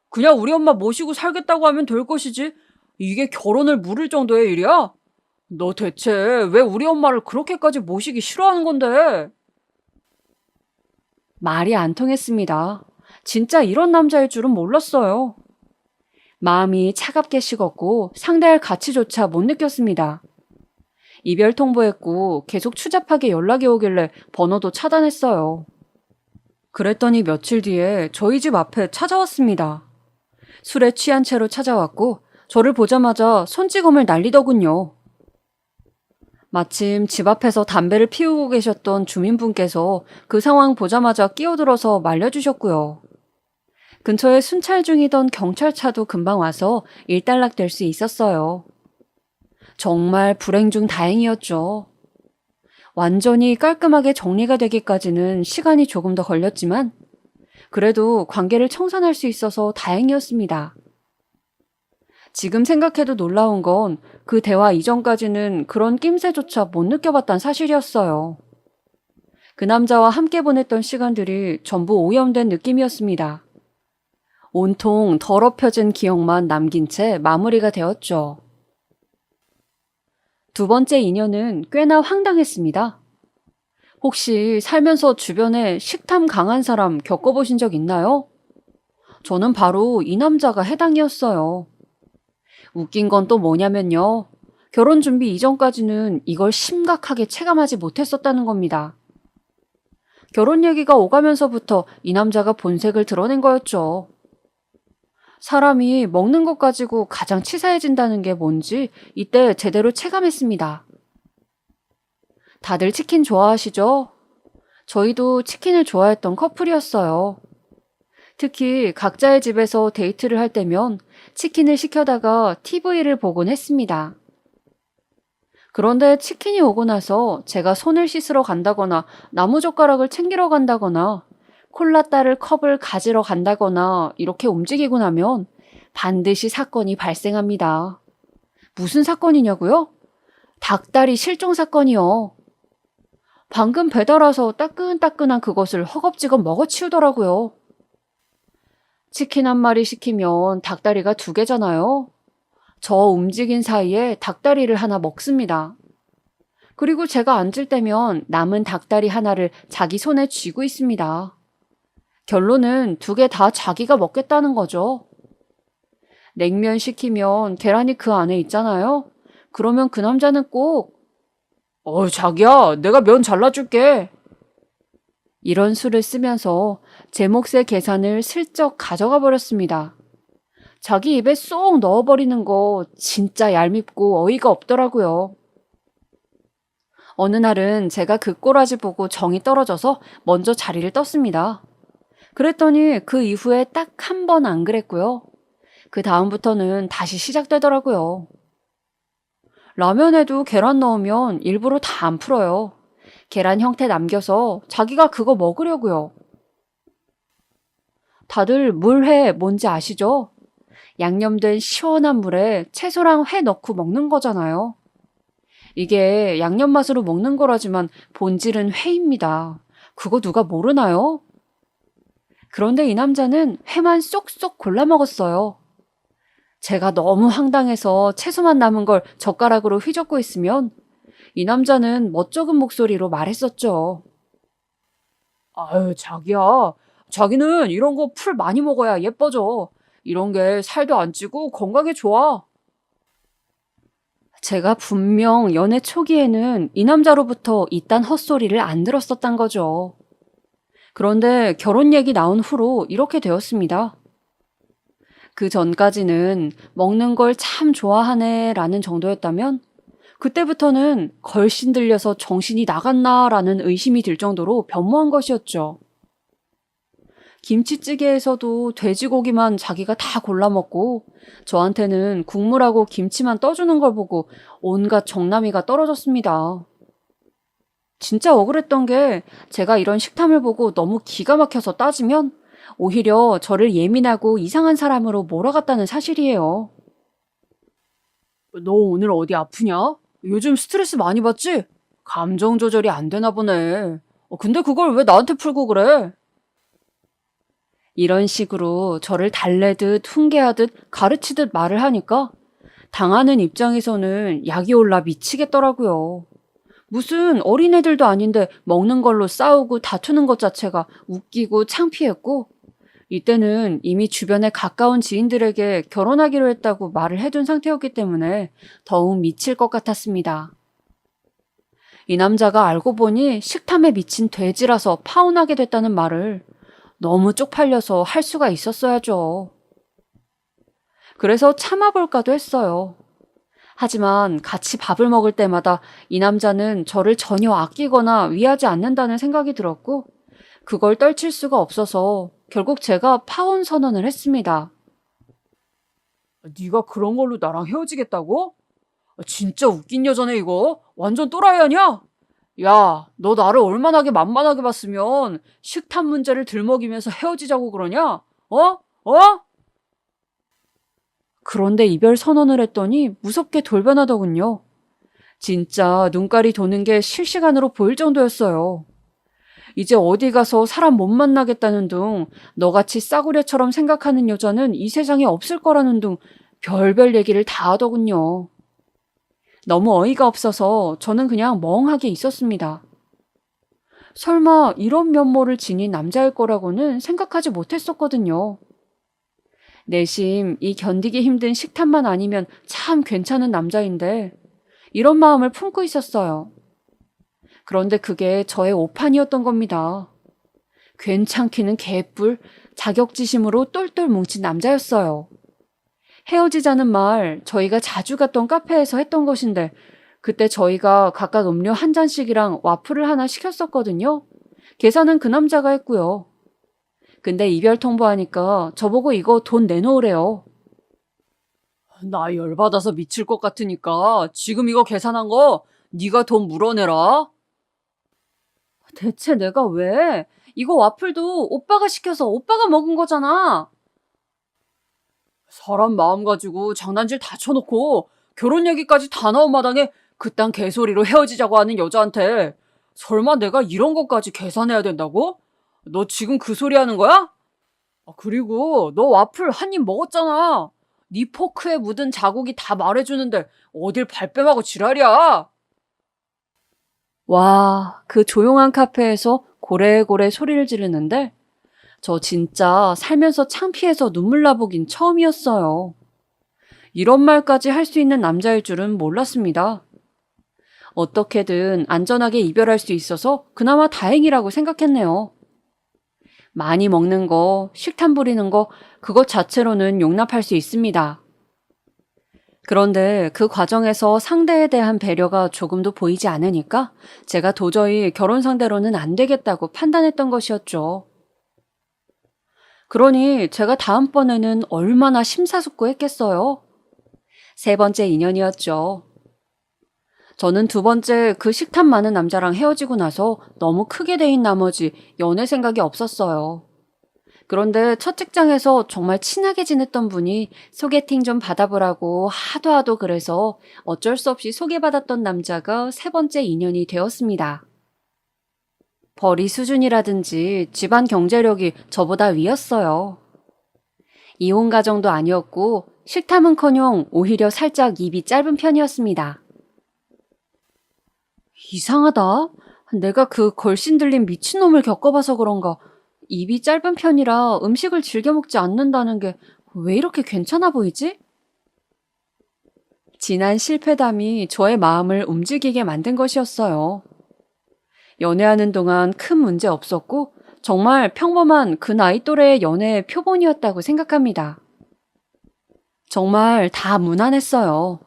그냥 우리 엄마 모시고 살겠다고 하면 될 것이지. 이게 결혼을 물을 정도의 일이야? 너 대체 왜 우리 엄마를 그렇게까지 모시기 싫어하는 건데? 말이 안 통했습니다. 진짜 이런 남자일 줄은 몰랐어요. 마음이 차갑게 식었고 상대할 가치조차 못 느꼈습니다. 이별 통보했고 계속 추잡하게 연락이 오길래 번호도 차단했어요. 그랬더니 며칠 뒤에 저희 집 앞에 찾아왔습니다. 술에 취한 채로 찾아왔고 저를 보자마자 손찌검을 날리더군요. 마침 집 앞에서 담배를 피우고 계셨던 주민분께서 그 상황 보자마자 끼어들어서 말려주셨고요. 근처에 순찰 중이던 경찰차도 금방 와서 일단락될 수 있었어요. 정말 불행 중 다행이었죠. 완전히 깔끔하게 정리가 되기까지는 시간이 조금 더 걸렸지만 그래도 관계를 청산할 수 있어서 다행이었습니다. 지금 생각해도 놀라운 건 그 대화 이전까지는 그런 낌새조차 못 느껴봤단 사실이었어요. 그 남자와 함께 보냈던 시간들이 전부 오염된 느낌이었습니다. 온통 더럽혀진 기억만 남긴 채 마무리가 되었죠. 두 번째 인연은 꽤나 황당했습니다. 혹시 살면서 주변에 식탐 강한 사람 겪어보신 적 있나요? 저는 바로 이 남자가 해당이었어요. 웃긴 건 또 뭐냐면요. 결혼 준비 이전까지는 이걸 심각하게 체감하지 못했었다는 겁니다. 결혼 얘기가 오가면서부터 이 남자가 본색을 드러낸 거였죠. 사람이 먹는 것 가지고 가장 치사해진다는 게 뭔지 이때 제대로 체감했습니다. 다들 치킨 좋아하시죠? 저희도 치킨을 좋아했던 커플이었어요. 특히 각자의 집에서 데이트를 할 때면 치킨을 시켜다가 TV를 보곤 했습니다. 그런데 치킨이 오고 나서 제가 손을 씻으러 간다거나 나무젓가락을 챙기러 간다거나 콜라 따를 컵을 가지러 간다거나 이렇게 움직이고 나면 반드시 사건이 발생합니다. 무슨 사건이냐고요? 닭다리 실종 사건이요. 방금 배달 와서 따끈따끈한 그것을 허겁지겁 먹어치우더라고요. 치킨 한 마리 시키면 닭다리가 2개잖아요. 저 움직인 사이에 닭다리를 하나 먹습니다. 그리고 제가 앉을 때면 남은 닭다리 하나를 자기 손에 쥐고 있습니다. 결론은 2개 다 자기가 먹겠다는 거죠. 냉면 시키면 계란이 그 안에 있잖아요. 그러면 그 남자는 꼭 자기야, 내가 면 잘라줄게. 이런 수를 쓰면서 제 몫의 계산을 슬쩍 가져가 버렸습니다. 자기 입에 쏙 넣어버리는 거 진짜 얄밉고 어이가 없더라고요. 어느 날은 제가 그 꼬라지 보고 정이 떨어져서 먼저 자리를 떴습니다. 그랬더니 그 이후에 딱 한 번 안 그랬고요. 그 다음부터는 다시 시작되더라고요. 라면에도 계란 넣으면 일부러 다 안 풀어요. 계란 형태 남겨서 자기가 그거 먹으려고요. 다들 물회 뭔지 아시죠? 양념된 시원한 물에 채소랑 회 넣고 먹는 거잖아요. 이게 양념 맛으로 먹는 거라지만 본질은 회입니다. 그거 누가 모르나요? 그런데 이 남자는 회만 쏙쏙 골라 먹었어요. 제가 너무 황당해서 채소만 남은 걸 젓가락으로 휘젓고 있으면 이 남자는 멋쩍은 목소리로 말했었죠. 아유, 자기야. 자기는 이런 거 풀 많이 먹어야 예뻐져. 이런 게 살도 안 찌고 건강에 좋아. 제가 분명 연애 초기에는 이 남자로부터 이딴 헛소리를 안 들었었단 거죠. 그런데 결혼 얘기 나온 후로 이렇게 되었습니다. 그 전까지는 먹는 걸 참 좋아하네 라는 정도였다면 그때부터는 걸씬 들려서 정신이 나갔나 라는 의심이 들 정도로 변모한 것이었죠. 김치찌개에서도 돼지고기만 자기가 다 골라 먹고 저한테는 국물하고 김치만 떠주는 걸 보고 온갖 정남이가 떨어졌습니다. 진짜 억울했던 게 제가 이런 식탐을 보고 너무 기가 막혀서 따지면 오히려 저를 예민하고 이상한 사람으로 몰아갔다는 사실이에요. 너 오늘 어디 아프냐? 요즘 스트레스 많이 받지? 감정 조절이 안 되나 보네. 근데 그걸 왜 나한테 풀고 그래? 이런 식으로 저를 달래듯 훈계하듯 가르치듯 말을 하니까 당하는 입장에서는 약이 올라 미치겠더라고요. 무슨 어린애들도 아닌데 먹는 걸로 싸우고 다투는 것 자체가 웃기고 창피했고 이때는 이미 주변에 가까운 지인들에게 결혼하기로 했다고 말을 해둔 상태였기 때문에 더욱 미칠 것 같았습니다. 이 남자가 알고 보니 식탐에 미친 돼지라서 파혼하게 됐다는 말을 너무 쪽팔려서 할 수가 있었어야죠. 그래서 참아볼까도 했어요. 하지만 같이 밥을 먹을 때마다 이 남자는 저를 전혀 아끼거나 위하지 않는다는 생각이 들었고 그걸 떨칠 수가 없어서 결국 제가 파혼 선언을 했습니다. 네가 그런 걸로 나랑 헤어지겠다고? 진짜 웃긴 여자네 이거. 완전 또라이 아니야? 야, 너 나를 얼마나게 만만하게 봤으면 식탐 문제를 들먹이면서 헤어지자고 그러냐? 어? 어? 그런데 이별 선언을 했더니 무섭게 돌변하더군요. 진짜 눈깔이 도는 게 실시간으로 보일 정도였어요. 이제 어디 가서 사람 못 만나겠다는 둥, 너같이 싸구려처럼 생각하는 여자는 이 세상에 없을 거라는 둥, 별별 얘기를 다 하더군요. 너무 어이가 없어서 저는 그냥 멍하게 있었습니다. 설마 이런 면모를 지닌 남자일 거라고는 생각하지 못했었거든요. 내심 이 견디기 힘든 식탐만 아니면 참 괜찮은 남자인데 이런 마음을 품고 있었어요. 그런데 그게 저의 오판이었던 겁니다. 괜찮기는 개뿔, 자격지심으로 똘똘 뭉친 남자였어요. 헤어지자는 말 저희가 자주 갔던 카페에서 했던 것인데 그때 저희가 각각 음료 한 잔씩이랑 와플을 하나 시켰었거든요. 계산은 그 남자가 했고요. 근데 이별 통보하니까 저보고 이거 돈 내놓으래요. 나 열받아서 미칠 것 같으니까 지금 이거 계산한 거 네가 돈 물어내라. 대체 내가 왜? 이거 와플도 오빠가 시켜서 오빠가 먹은 거잖아. 사람 마음 가지고 장난질 다 쳐놓고 결혼 얘기까지 다 나온 마당에 그딴 개소리로 헤어지자고 하는 여자한테 설마 내가 이런 것까지 계산해야 된다고? 너 지금 그 소리 하는 거야? 그리고 너 와플 한 입 먹었잖아. 네 포크에 묻은 자국이 다 말해주는데 어딜 발뺌하고 지랄이야. 와, 그 조용한 카페에서 고래고래 소리를 지르는데 저 진짜 살면서 창피해서 눈물 나보긴 처음이었어요. 이런 말까지 할 수 있는 남자일 줄은 몰랐습니다. 어떻게든 안전하게 이별할 수 있어서 그나마 다행이라고 생각했네요. 많이 먹는 거, 식탐 부리는 거, 그것 자체로는 용납할 수 있습니다. 그런데 그 과정에서 상대에 대한 배려가 조금도 보이지 않으니까 제가 도저히 결혼 상대로는 안 되겠다고 판단했던 것이었죠. 그러니 제가 다음번에는 얼마나 심사숙고했겠어요. 세 번째 인연이었죠. 저는 두 번째 그 식탐 많은 남자랑 헤어지고 나서 너무 크게 데인 나머지 연애 생각이 없었어요. 그런데 첫 직장에서 정말 친하게 지냈던 분이 소개팅 좀 받아보라고 하도 그래서 어쩔 수 없이 소개받았던 남자가 세 번째 인연이 되었습니다. 벌이 수준이라든지 집안 경제력이 저보다 위였어요. 이혼 가정도 아니었고 식탐은커녕 오히려 살짝 입이 짧은 편이었습니다. 이상하다. 내가 그 걸신 들린 미친놈을 겪어봐서 그런가 입이 짧은 편이라 음식을 즐겨 먹지 않는다는 게 왜 이렇게 괜찮아 보이지? 지난 실패담이 저의 마음을 움직이게 만든 것이었어요. 연애하는 동안 큰 문제 없었고 정말 평범한 그 나이 또래의 연애의 표본이었다고 생각합니다. 정말 다 무난했어요.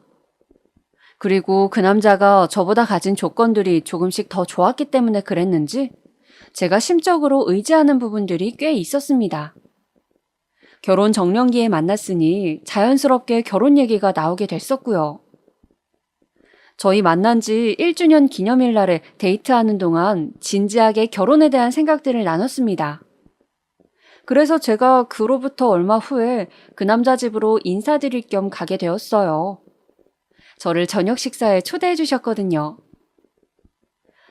그리고 그 남자가 저보다 가진 조건들이 조금씩 더 좋았기 때문에 그랬는지 제가 심적으로 의지하는 부분들이 꽤 있었습니다. 결혼 정년기에 만났으니 자연스럽게 결혼 얘기가 나오게 됐었고요. 저희 만난 지 1주년 기념일 날에 데이트하는 동안 진지하게 결혼에 대한 생각들을 나눴습니다. 그래서 제가 그로부터 얼마 후에 그 남자 집으로 인사드릴 겸 가게 되었어요. 저를 저녁 식사에 초대해 주셨거든요.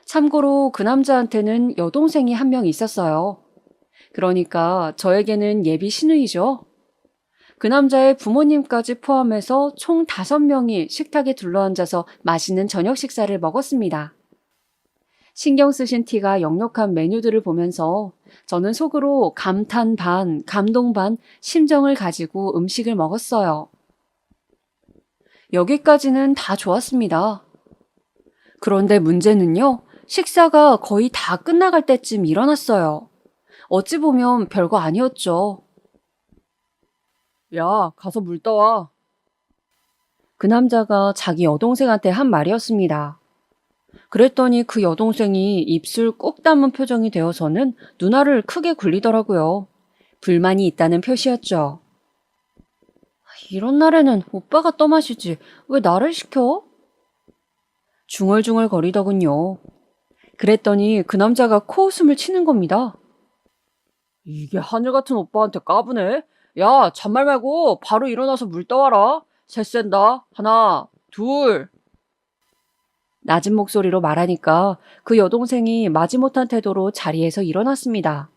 참고로 그 남자한테는 여동생이 한 명 있었어요. 그러니까 저에게는 예비 시누이죠. 그 남자의 부모님까지 포함해서 총 5명이 식탁에 둘러앉아서 맛있는 저녁 식사를 먹었습니다. 신경 쓰신 티가 역력한 메뉴들을 보면서 저는 속으로 감탄 반, 감동 반, 심정을 가지고 음식을 먹었어요. 여기까지는 다 좋았습니다. 그런데 문제는요, 식사가 거의 다 끝나갈 때쯤 일어났어요. 어찌 보면 별거 아니었죠. 야, 가서 물 떠와. 그 남자가 자기 여동생한테 한 말이었습니다. 그랬더니 그 여동생이 입술 꼭 다문 표정이 되어서는 눈알을 크게 굴리더라고요. 불만이 있다는 표시였죠. 이런 날에는 오빠가 떠마시지 왜 나를 시켜? 중얼중얼 거리더군요. 그랬더니 그 남자가 코웃음을 치는 겁니다. 이게 하늘 같은 오빠한테 까부네? 야, 잔말 말고 바로 일어나서 물 떠와라. 셋 센다. 하나, 둘. 낮은 목소리로 말하니까 그 여동생이 마지못한 태도로 자리에서 일어났습니다.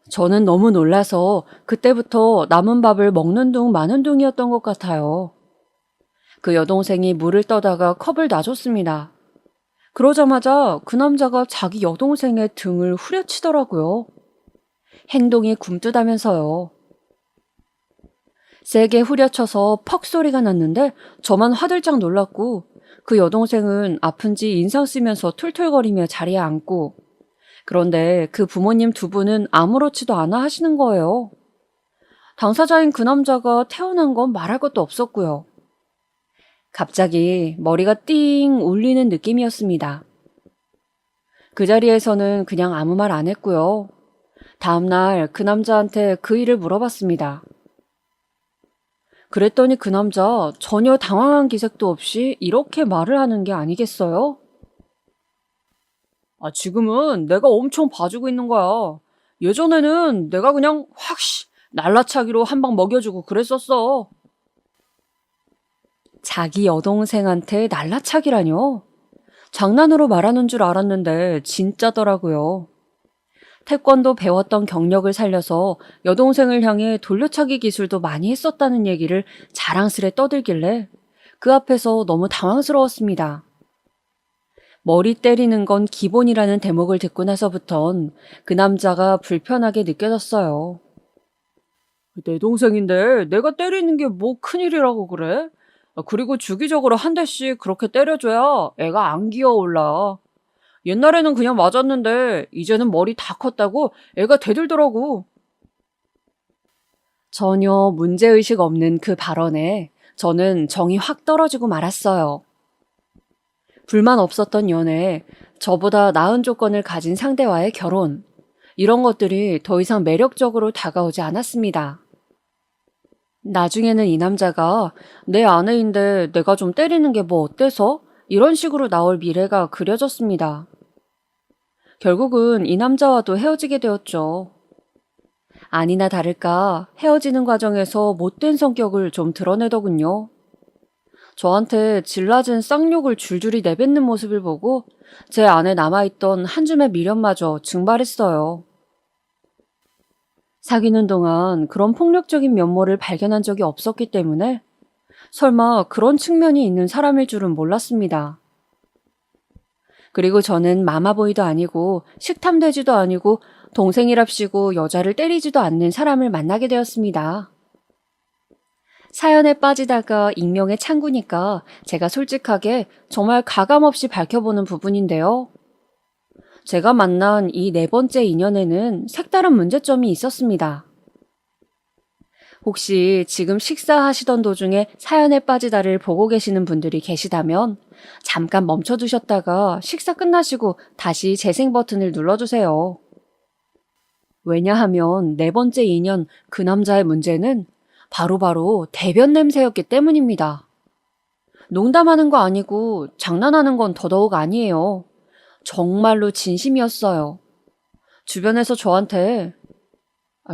저는 너무 놀라서 그때부터 남은 밥을 먹는 둥 마는 둥이었던 것 같아요. 그 여동생이 물을 떠다가 컵을 놔줬습니다. 그러자마자 그 남자가 자기 여동생의 등을 후려치더라고요. 행동이 굼뜨다면서요. 세게 후려쳐서 퍽 소리가 났는데 저만 화들짝 놀랐고 그 여동생은 아픈지 인상 쓰면서 툴툴거리며 자리에 앉고 그런데 그 부모님 두 분은 아무렇지도 않아 하시는 거예요. 당사자인 그 남자가 태어난 건 말할 것도 없었고요. 갑자기 머리가 띵 울리는 느낌이었습니다. 그 자리에서는 그냥 아무 말 안 했고요. 다음날 그 남자한테 그 일을 물어봤습니다. 그랬더니 그 남자 전혀 당황한 기색도 없이 이렇게 말을 하는 게 아니겠어요? 지금은 내가 엄청 봐주고 있는 거야. 예전에는 내가 그냥 확 날라차기로 한 방 먹여주고 그랬었어. 자기 여동생한테 날라차기라뇨? 장난으로 말하는 줄 알았는데 진짜더라고요. 태권도 배웠던 경력을 살려서 여동생을 향해 돌려차기 기술도 많이 했었다는 얘기를 자랑스레 떠들길래 그 앞에서 너무 당황스러웠습니다. 머리 때리는 건 기본이라는 대목을 듣고 나서부턴 그 남자가 불편하게 느껴졌어요. 내 동생인데 내가 때리는 게 뭐 큰일이라고 그래? 그리고 주기적으로 한 대씩 그렇게 때려줘야 애가 안 기어올라. 옛날에는 그냥 맞았는데 이제는 머리 다 컸다고 애가 대들더라고. 전혀 문제의식 없는 그 발언에 저는 정이 확 떨어지고 말았어요. 불만 없었던 연애, 저보다 나은 조건을 가진 상대와의 결혼, 이런 것들이 더 이상 매력적으로 다가오지 않았습니다. 나중에는 이 남자가 내 아내인데 내가 좀 때리는 게 뭐 어때서? 이런 식으로 나올 미래가 그려졌습니다. 결국은 이 남자와도 헤어지게 되었죠. 아니나 다를까 헤어지는 과정에서 못된 성격을 좀 드러내더군요. 저한테 질낮은 쌍욕을 줄줄이 내뱉는 모습을 보고 제 안에 남아있던 한 줌의 미련마저 증발했어요. 사귀는 동안 그런 폭력적인 면모를 발견한 적이 없었기 때문에 설마 그런 측면이 있는 사람일 줄은 몰랐습니다. 그리고 저는 마마보이도 아니고 식탐되지도 아니고 동생이랍시고 여자를 때리지도 않는 사람을 만나게 되었습니다. 사연에 빠지다가 익명의 창구니까 제가 솔직하게 정말 가감없이 밝혀보는 부분인데요. 제가 만난 이 네 번째 인연에는 색다른 문제점이 있었습니다. 혹시 지금 식사하시던 도중에 사연에 빠지다를 보고 계시는 분들이 계시다면 잠깐 멈춰두셨다가 식사 끝나시고 다시 재생 버튼을 눌러주세요. 왜냐하면 네 번째 인연 그 남자의 문제는 바로 대변 냄새였기 때문입니다. 농담하는 거 아니고 장난하는 건 더더욱 아니에요. 정말로 진심이었어요. 주변에서 저한테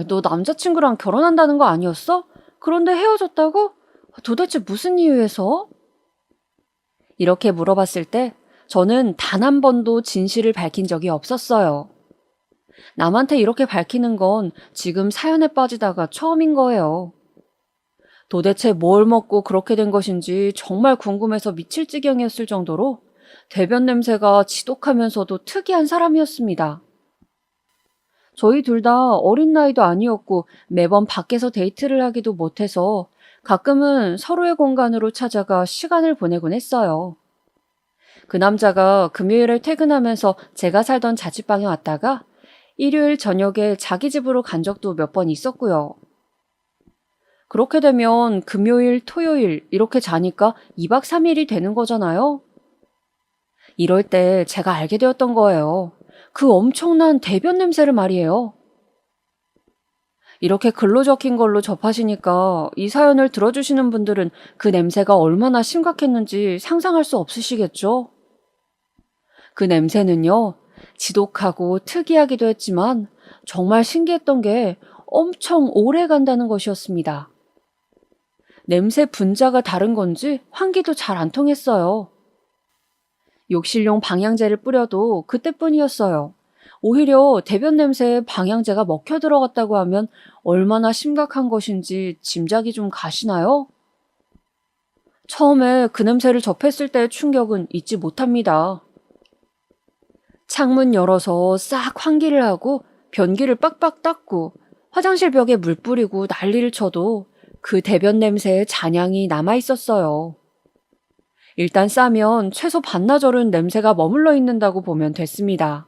너 남자친구랑 결혼한다는 거 아니었어? 그런데 헤어졌다고? 도대체 무슨 이유에서? 이렇게 물어봤을 때 저는 단 한 번도 진실을 밝힌 적이 없었어요. 남한테 이렇게 밝히는 건 지금 사연에 빠지다가 처음인 거예요. 도대체 뭘 먹고 그렇게 된 것인지 정말 궁금해서 미칠 지경이었을 정도로 대변 냄새가 지독하면서도 특이한 사람이었습니다. 저희 둘 다 어린 나이도 아니었고 매번 밖에서 데이트를 하기도 못해서 가끔은 서로의 공간으로 찾아가 시간을 보내곤 했어요. 그 남자가 금요일에 퇴근하면서 제가 살던 자취방에 왔다가 일요일 저녁에 자기 집으로 간 적도 몇 번 있었고요. 그렇게 되면 금요일, 토요일 이렇게 자니까 2박 3일이 되는 거잖아요. 이럴 때 제가 알게 되었던 거예요. 그 엄청난 대변 냄새를 말이에요. 이렇게 글로 적힌 걸로 접하시니까 이 사연을 들어주시는 분들은 그 냄새가 얼마나 심각했는지 상상할 수 없으시겠죠? 그 냄새는요, 지독하고 특이하기도 했지만 정말 신기했던 게 엄청 오래 간다는 것이었습니다. 냄새 분자가 다른 건지 환기도 잘 안 통했어요. 욕실용 방향제를 뿌려도 그때뿐이었어요. 오히려 대변 냄새에 방향제가 먹혀 들어갔다고 하면 얼마나 심각한 것인지 짐작이 좀 가시나요? 처음에 그 냄새를 접했을 때의 충격은 잊지 못합니다. 창문 열어서 싹 환기를 하고 변기를 빡빡 닦고 화장실 벽에 물 뿌리고 난리를 쳐도 그 대변 냄새의 잔향이 남아 있었어요. 일단 싸면 최소 반나절은 냄새가 머물러 있는다고 보면 됐습니다.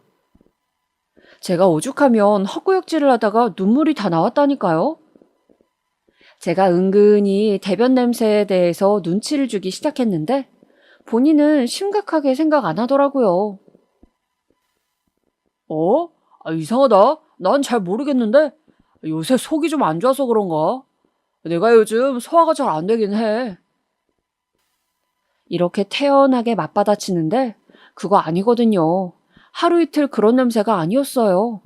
제가 오죽하면 헛구역질을 하다가 눈물이 다 나왔다니까요. 제가 은근히 대변 냄새에 대해서 눈치를 주기 시작했는데 본인은 심각하게 생각 안 하더라고요. 이상하다. 난 잘 모르겠는데 요새 속이 좀 안 좋아서 그런가? 내가 요즘 소화가 잘 안 되긴 해. 이렇게 태연하게 맞받아치는데 그거 아니거든요. 하루 이틀 그런 냄새가 아니었어요.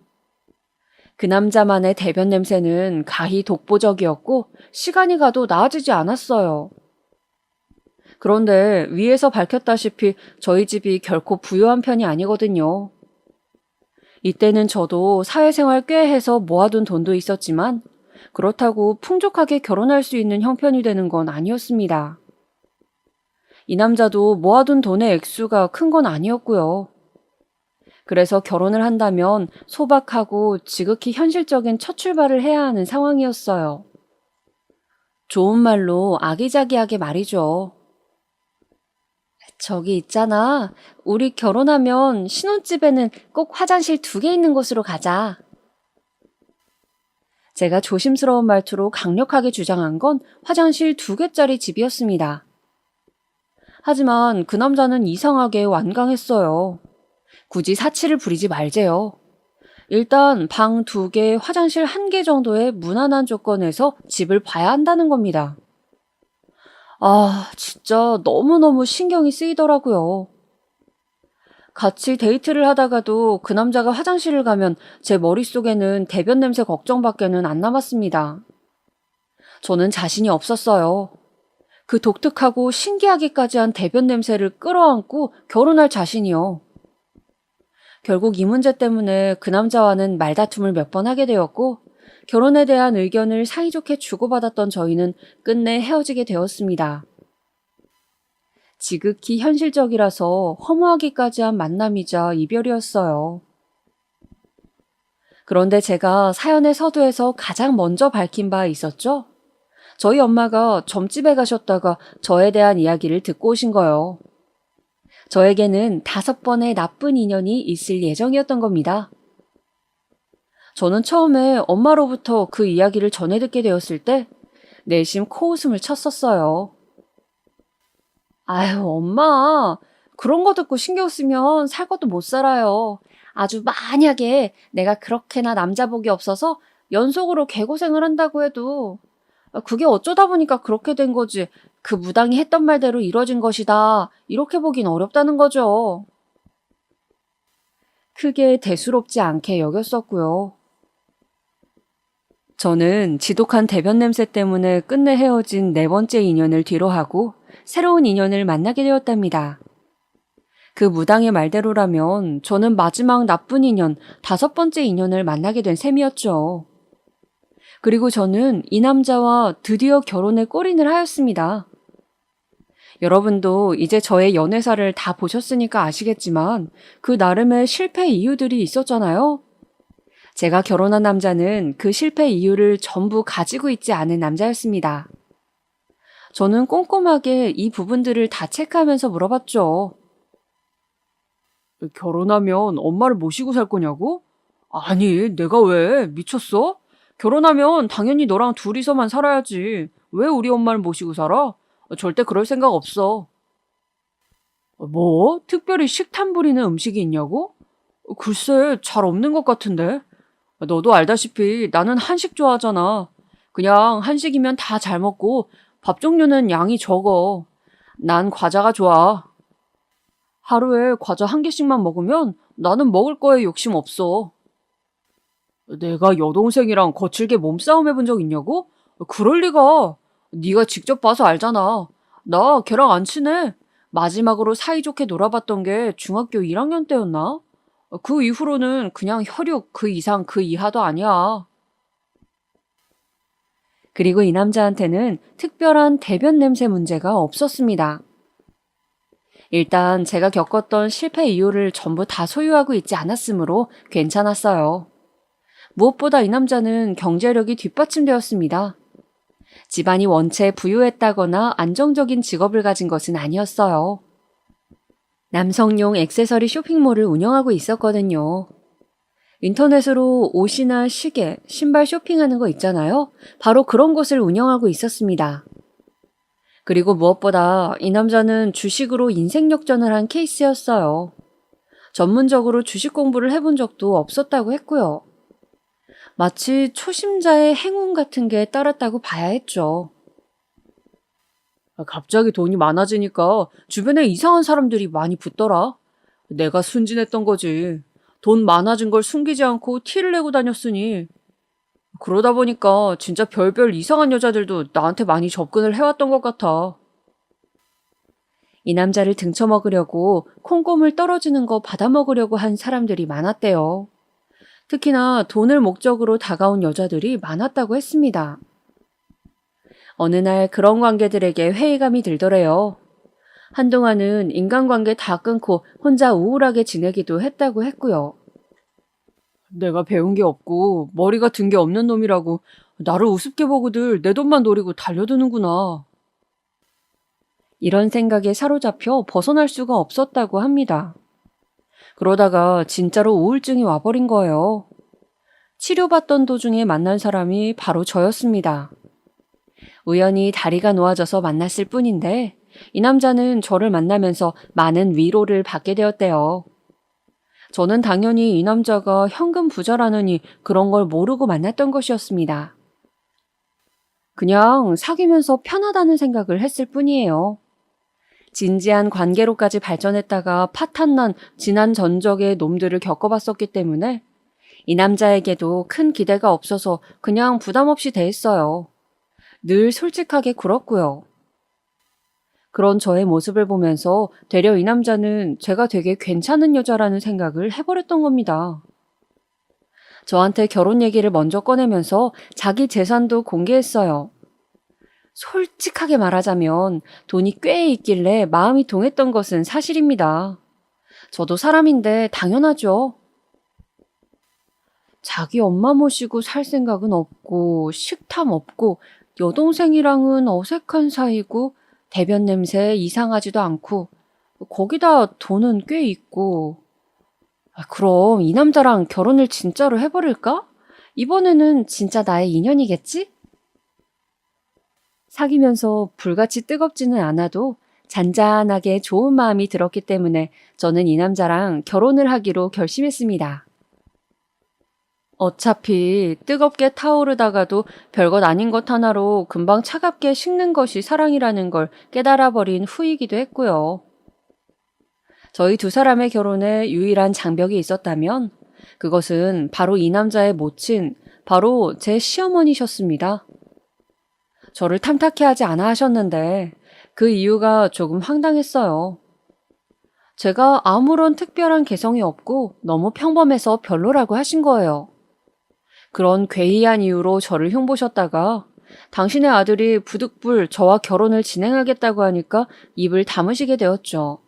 그 남자만의 대변 냄새는 가히 독보적이었고 시간이 가도 나아지지 않았어요. 그런데 위에서 밝혔다시피 저희 집이 결코 부유한 편이 아니거든요. 이때는 저도 사회생활 꽤 해서 모아둔 돈도 있었지만 그렇다고 풍족하게 결혼할 수 있는 형편이 되는 건 아니었습니다. 이 남자도 모아둔 돈의 액수가 큰 건 아니었고요. 그래서 결혼을 한다면 소박하고 지극히 현실적인 첫 출발을 해야 하는 상황이었어요. 좋은 말로 아기자기하게 말이죠. 저기 있잖아. 우리 결혼하면 신혼집에는 꼭 화장실 2개 있는 곳으로 가자. 제가 조심스러운 말투로 강력하게 주장한 건 화장실 2개짜리 집이었습니다. 하지만 그 남자는 이상하게 완강했어요. 굳이 사치를 부리지 말재요. 일단 방 2개, 화장실 1개 정도의 무난한 조건에서 집을 봐야 한다는 겁니다. 진짜 너무너무 신경이 쓰이더라고요. 같이 데이트를 하다가도 그 남자가 화장실을 가면 제 머릿속에는 대변 냄새 걱정밖에는 안 남았습니다. 저는 자신이 없었어요. 그 독특하고 신기하기까지 한 대변 냄새를 끌어안고 결혼할 자신이요. 결국 이 문제 때문에 그 남자와는 말다툼을 몇 번 하게 되었고 결혼에 대한 의견을 사이좋게 주고받았던 저희는 끝내 헤어지게 되었습니다. 지극히 현실적이라서 허무하기까지 한 만남이자 이별이었어요. 그런데 제가 사연의 서두에서 가장 먼저 밝힌 바 있었죠? 저희 엄마가 점집에 가셨다가 저에 대한 이야기를 듣고 오신 거예요. 저에게는 5번의 나쁜 인연이 있을 예정이었던 겁니다. 저는 처음에 엄마로부터 그 이야기를 전해 듣게 되었을 때 내심 코웃음을 쳤었어요. 아유, 엄마. 그런 거 듣고 신경 쓰면 살 것도 못 살아요. 아주 만약에 내가 그렇게나 남자복이 없어서 연속으로 개고생을 한다고 해도 그게 어쩌다 보니까 그렇게 된 거지. 그 무당이 했던 말대로 이뤄진 것이다. 이렇게 보긴 어렵다는 거죠. 크게 대수롭지 않게 여겼었고요. 저는 지독한 대변 냄새 때문에 끝내 헤어진 4번째 인연을 뒤로하고 새로운 인연을 만나게 되었답니다. 그 무당의 말대로라면 저는 마지막 나쁜 인연, 5번째 인연을 만나게 된 셈이었죠. 그리고 저는 이 남자와 드디어 결혼에 골인을 하였습니다. 여러분도 이제 저의 연애사를 다 보셨으니까 아시겠지만 그 나름의 실패 이유들이 있었잖아요. 제가 결혼한 남자는 그 실패 이유를 전부 가지고 있지 않은 남자였습니다. 저는 꼼꼼하게 이 부분들을 다 체크하면서 물어봤죠. 결혼하면 엄마를 모시고 살 거냐고? 아니, 내가 왜? 미쳤어? 결혼하면 당연히 너랑 둘이서만 살아야지. 왜 우리 엄마를 모시고 살아? 절대 그럴 생각 없어. 뭐? 특별히 식탐 부리는 음식이 있냐고? 글쎄, 잘 없는 것 같은데. 너도 알다시피 나는 한식 좋아하잖아. 그냥 한식이면 다 잘 먹고 밥 종류는 양이 적어. 난 과자가 좋아. 하루에 과자 한 개씩만 먹으면 나는 먹을 거에 욕심 없어. 내가 여동생이랑 거칠게 몸싸움 해본 적 있냐고? 그럴 리가. 네가 직접 봐서 알잖아. 나 걔랑 안 친해. 마지막으로 사이좋게 놀아봤던 게 중학교 1학년 때였나? 그 이후로는 그냥 혈육 그 이상 그 이하도 아니야. 그리고 이 남자한테는 특별한 대변 냄새 문제가 없었습니다. 일단 제가 겪었던 실패 이유를 전부 다 소유하고 있지 않았으므로 괜찮았어요. 무엇보다 이 남자는 경제력이 뒷받침되었습니다. 집안이 원체 부유했다거나 안정적인 직업을 가진 것은 아니었어요. 남성용 액세서리 쇼핑몰을 운영하고 있었거든요. 인터넷으로 옷이나 시계, 신발 쇼핑하는 거 있잖아요. 바로 그런 곳을 운영하고 있었습니다. 그리고 무엇보다 이 남자는 주식으로 인생 역전을 한 케이스였어요. 전문적으로 주식 공부를 해본 적도 없었다고 했고요. 마치 초심자의 행운 같은 게 따랐다고 봐야 했죠. 갑자기 돈이 많아지니까 주변에 이상한 사람들이 많이 붙더라. 내가 순진했던 거지. 돈 많아진 걸 숨기지 않고 티를 내고 다녔으니. 그러다 보니까 진짜 별별 이상한 여자들도 나한테 많이 접근을 해왔던 것 같아. 이 남자를 등쳐먹으려고 콩고물 떨어지는 거 받아먹으려고 한 사람들이 많았대요. 특히나 돈을 목적으로 다가온 여자들이 많았다고 했습니다. 어느 날 그런 관계들에게 회의감이 들더래요. 한동안은 인간관계 다 끊고 혼자 우울하게 지내기도 했다고 했고요. 내가 배운 게 없고 머리가 든 게 없는 놈이라고 나를 우습게 보고들 내 돈만 노리고 달려드는구나. 이런 생각에 사로잡혀 벗어날 수가 없었다고 합니다. 그러다가 진짜로 우울증이 와버린 거예요. 치료받던 도중에 만난 사람이 바로 저였습니다. 우연히 다리가 놓아져서 만났을 뿐인데 이 남자는 저를 만나면서 많은 위로를 받게 되었대요. 저는 당연히 이 남자가 현금 부자라느니 그런 걸 모르고 만났던 것이었습니다. 그냥 사귀면서 편하다는 생각을 했을 뿐이에요. 진지한 관계로까지 발전했다가 파탄난 지난 전적의 놈들을 겪어봤었기 때문에 이 남자에게도 큰 기대가 없어서 그냥 부담 없이 대했어요. 늘 솔직하게 굴었고요. 그런 저의 모습을 보면서 되려 이 남자는 제가 되게 괜찮은 여자라는 생각을 해버렸던 겁니다. 저한테 결혼 얘기를 먼저 꺼내면서 자기 재산도 공개했어요. 솔직하게 말하자면 돈이 꽤 있길래 마음이 동했던 것은 사실입니다. 저도 사람인데 당연하죠. 자기 엄마 모시고 살 생각은 없고 식탐 없고 여동생이랑은 어색한 사이고 대변 냄새 이상하지도 않고 거기다 돈은 꽤 있고 그럼 이 남자랑 결혼을 진짜로 해버릴까? 이번에는 진짜 나의 인연이겠지? 사귀면서 불같이 뜨겁지는 않아도 잔잔하게 좋은 마음이 들었기 때문에 저는 이 남자랑 결혼을 하기로 결심했습니다. 어차피 뜨겁게 타오르다가도 별것 아닌 것 하나로 금방 차갑게 식는 것이 사랑이라는 걸 깨달아버린 후이기도 했고요. 저희 두 사람의 결혼에 유일한 장벽이 있었다면 그것은 바로 이 남자의 모친, 바로 제 시어머니셨습니다. 저를 탐탁해 하지 않아 하셨는데 그 이유가 조금 황당했어요. 제가 아무런 특별한 개성이 없고 너무 평범해서 별로라고 하신 거예요. 그런 괴이한 이유로 저를 흉보셨다가 당신의 아들이 부득불 저와 결혼을 진행하겠다고 하니까 입을 다무시게 되었죠.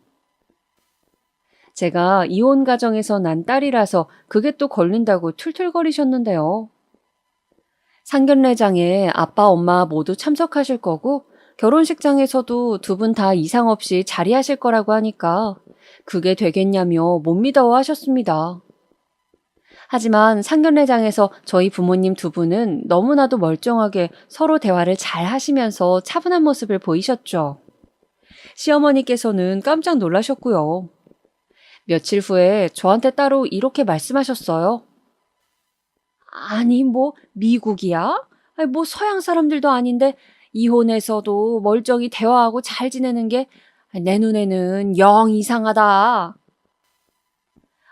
제가 이혼 가정에서 난 딸이라서 그게 또 걸린다고 툴툴거리셨는데요. 상견례장에 아빠, 엄마 모두 참석하실 거고 결혼식장에서도 두 분 다 이상 없이 자리하실 거라고 하니까 그게 되겠냐며 못 믿어 하셨습니다. 하지만 상견례장에서 저희 부모님 두 분은 너무나도 멀쩡하게 서로 대화를 잘 하시면서 차분한 모습을 보이셨죠. 시어머니께서는 깜짝 놀라셨고요. 며칠 후에 저한테 따로 이렇게 말씀하셨어요. 아니, 뭐 미국이야? 아니, 뭐 서양 사람들도 아닌데 이혼해서도 멀쩡히 대화하고 잘 지내는 게 내 눈에는 영 이상하다.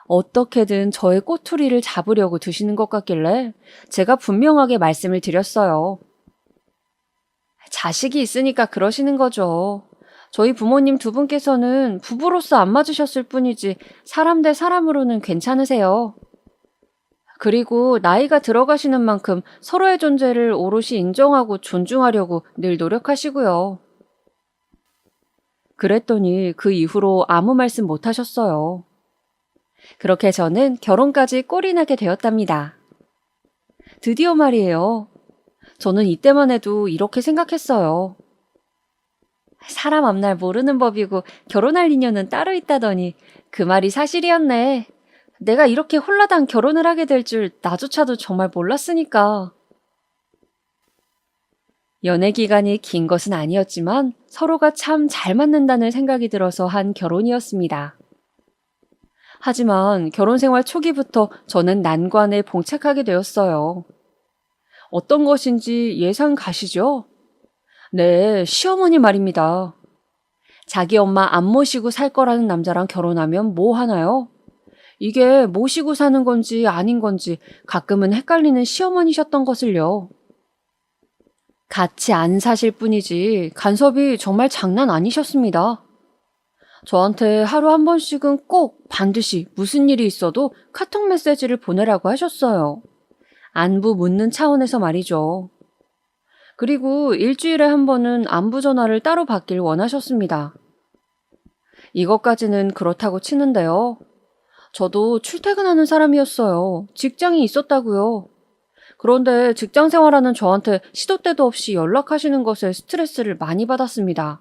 어떻게든 저의 꼬투리를 잡으려고 드시는 것 같길래 제가 분명하게 말씀을 드렸어요. 자식이 있으니까 그러시는 거죠. 저희 부모님 두 분께서는 부부로서 안 맞으셨을 뿐이지 사람 대 사람으로는 괜찮으세요. 그리고 나이가 들어가시는 만큼 서로의 존재를 오롯이 인정하고 존중하려고 늘 노력하시고요. 그랬더니 그 이후로 아무 말씀 못 하셨어요. 그렇게 저는 결혼까지 꼴이 나게 되었답니다. 드디어 말이에요. 저는 이때만 해도 이렇게 생각했어요. 사람 앞날 모르는 법이고 결혼할 인연은 따로 있다더니 그 말이 사실이었네. 내가 이렇게 홀라당 결혼을 하게 될 줄 나조차도 정말 몰랐으니까. 연애 기간이 긴 것은 아니었지만 서로가 참 잘 맞는다는 생각이 들어서 한 결혼이었습니다. 하지만 결혼 생활 초기부터 저는 난관에 봉착하게 되었어요. 어떤 것인지 예상 가시죠? 네, 시어머니 말입니다. 자기 엄마 안 모시고 살 거라는 남자랑 결혼하면 뭐 하나요? 이게 모시고 사는 건지 아닌 건지 가끔은 헷갈리는 시어머니셨던 것을요. 같이 안 사실 뿐이지 간섭이 정말 장난 아니셨습니다. 저한테 하루 한 번씩은 꼭 반드시 무슨 일이 있어도 카톡 메시지를 보내라고 하셨어요. 안부 묻는 차원에서 말이죠. 그리고 일주일에 한 번은 안부 전화를 따로 받길 원하셨습니다. 이것까지는 그렇다고 치는데요. 저도 출퇴근하는 사람이었어요. 직장이 있었다고요. 그런데 직장 생활하는 저한테 시도 때도 없이 연락하시는 것에 스트레스를 많이 받았습니다.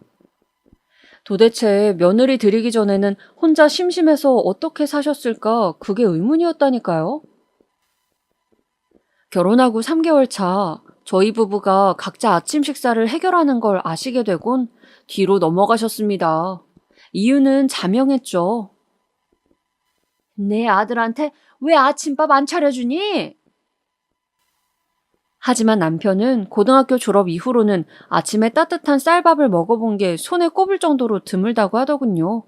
도대체 며느리 들이기 전에는 혼자 심심해서 어떻게 사셨을까 그게 의문이었다니까요. 결혼하고 3개월 차 저희 부부가 각자 아침 식사를 해결하는 걸 아시게 되곤 뒤로 넘어가셨습니다. 이유는 자명했죠. 내 아들한테 왜 아침밥 안 차려주니? 하지만 남편은 고등학교 졸업 이후로는 아침에 따뜻한 쌀밥을 먹어본 게 손에 꼽을 정도로 드물다고 하더군요.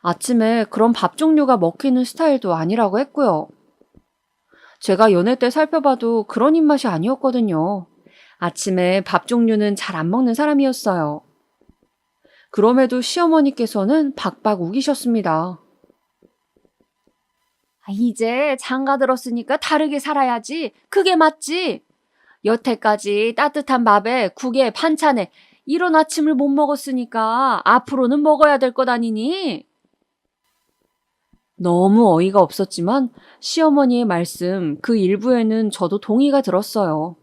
아침에 그런 밥 종류가 먹히는 스타일도 아니라고 했고요. 제가 연애 때 살펴봐도 그런 입맛이 아니었거든요. 아침에 밥 종류는 잘 안 먹는 사람이었어요. 그럼에도 시어머니께서는 박박 우기셨습니다. 이제 장가 들었으니까 다르게 살아야지. 그게 맞지. 여태까지 따뜻한 밥에 국에 반찬에 이런 아침을 못 먹었으니까 앞으로는 먹어야 될 것 아니니? 너무 어이가 없었지만 시어머니의 말씀 그 일부에는 저도 동의가 들었어요.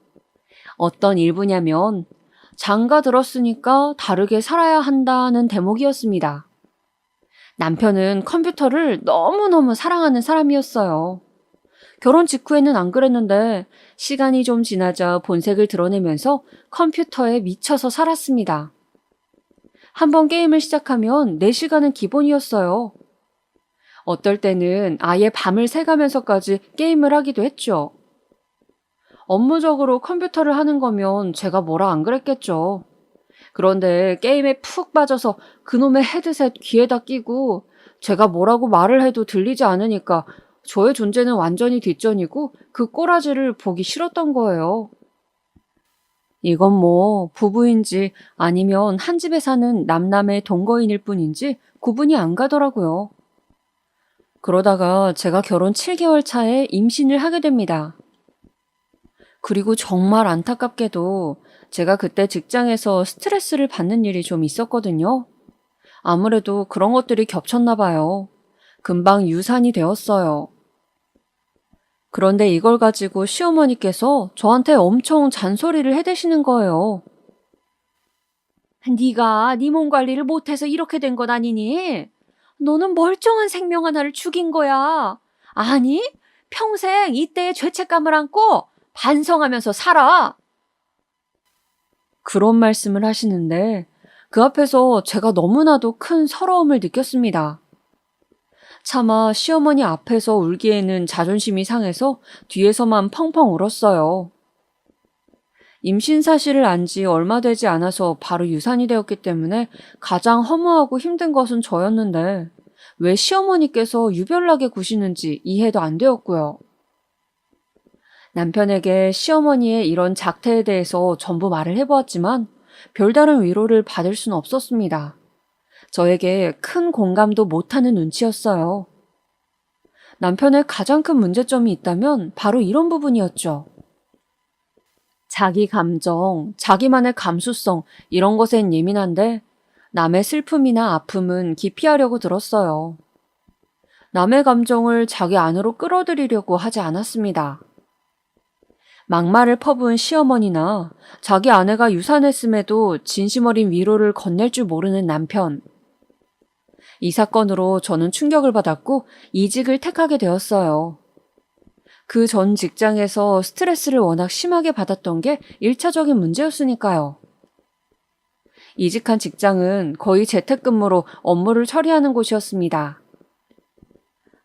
어떤 일부냐면 장가 들었으니까 다르게 살아야 한다는 대목이었습니다. 남편은 컴퓨터를 너무너무 사랑하는 사람이었어요. 결혼 직후에는 안 그랬는데 시간이 좀 지나자 본색을 드러내면서 컴퓨터에 미쳐서 살았습니다. 한번 게임을 시작하면 4시간은 기본이었어요. 어떨 때는 아예 밤을 새가면서까지 게임을 하기도 했죠. 업무적으로 컴퓨터를 하는 거면 제가 뭐라 안 그랬겠죠. 그런데 게임에 푹 빠져서 그놈의 헤드셋 귀에다 끼고 제가 뭐라고 말을 해도 들리지 않으니까 저의 존재는 완전히 뒷전이고 그 꼬라지를 보기 싫었던 거예요. 이건 뭐 부부인지 아니면 한 집에 사는 남남의 동거인일 뿐인지 구분이 안 가더라고요. 그러다가 제가 결혼 7개월 차에 임신을 하게 됩니다. 그리고 정말 안타깝게도 제가 그때 직장에서 스트레스를 받는 일이 좀 있었거든요. 아무래도 그런 것들이 겹쳤나 봐요. 금방 유산이 되었어요. 그런데 이걸 가지고 시어머니께서 저한테 엄청 잔소리를 해대시는 거예요. 네가 네 몸 관리를 못해서 이렇게 된 것 아니니? 너는 멀쩡한 생명 하나를 죽인 거야. 아니, 평생 이때의 죄책감을 안고 반성하면서 살아. 그런 말씀을 하시는데 그 앞에서 제가 너무나도 큰 서러움을 느꼈습니다. 차마 시어머니 앞에서 울기에는 자존심이 상해서 뒤에서만 펑펑 울었어요. 임신 사실을 안 지 얼마 되지 않아서 바로 유산이 되었기 때문에 가장 허무하고 힘든 것은 저였는데 왜 시어머니께서 유별나게 구시는지 이해도 안 되었고요. 남편에게 시어머니의 이런 작태에 대해서 전부 말을 해보았지만 별다른 위로를 받을 수는 없었습니다. 저에게 큰 공감도 못하는 눈치였어요. 남편의 가장 큰 문제점이 있다면 바로 이런 부분이었죠. 자기 감정, 자기만의 감수성, 이런 것엔 예민한데 남의 슬픔이나 아픔은 기피하려고 들었어요. 남의 감정을 자기 안으로 끌어들이려고 하지 않았습니다. 막말을 퍼부은 시어머니나 자기 아내가 유산했음에도 진심 어린 위로를 건넬 줄 모르는 남편. 이 사건으로 저는 충격을 받았고 이직을 택하게 되었어요. 그 전 직장에서 스트레스를 워낙 심하게 받았던 게 1차적인 문제였으니까요. 이직한 직장은 거의 재택근무로 업무를 처리하는 곳이었습니다.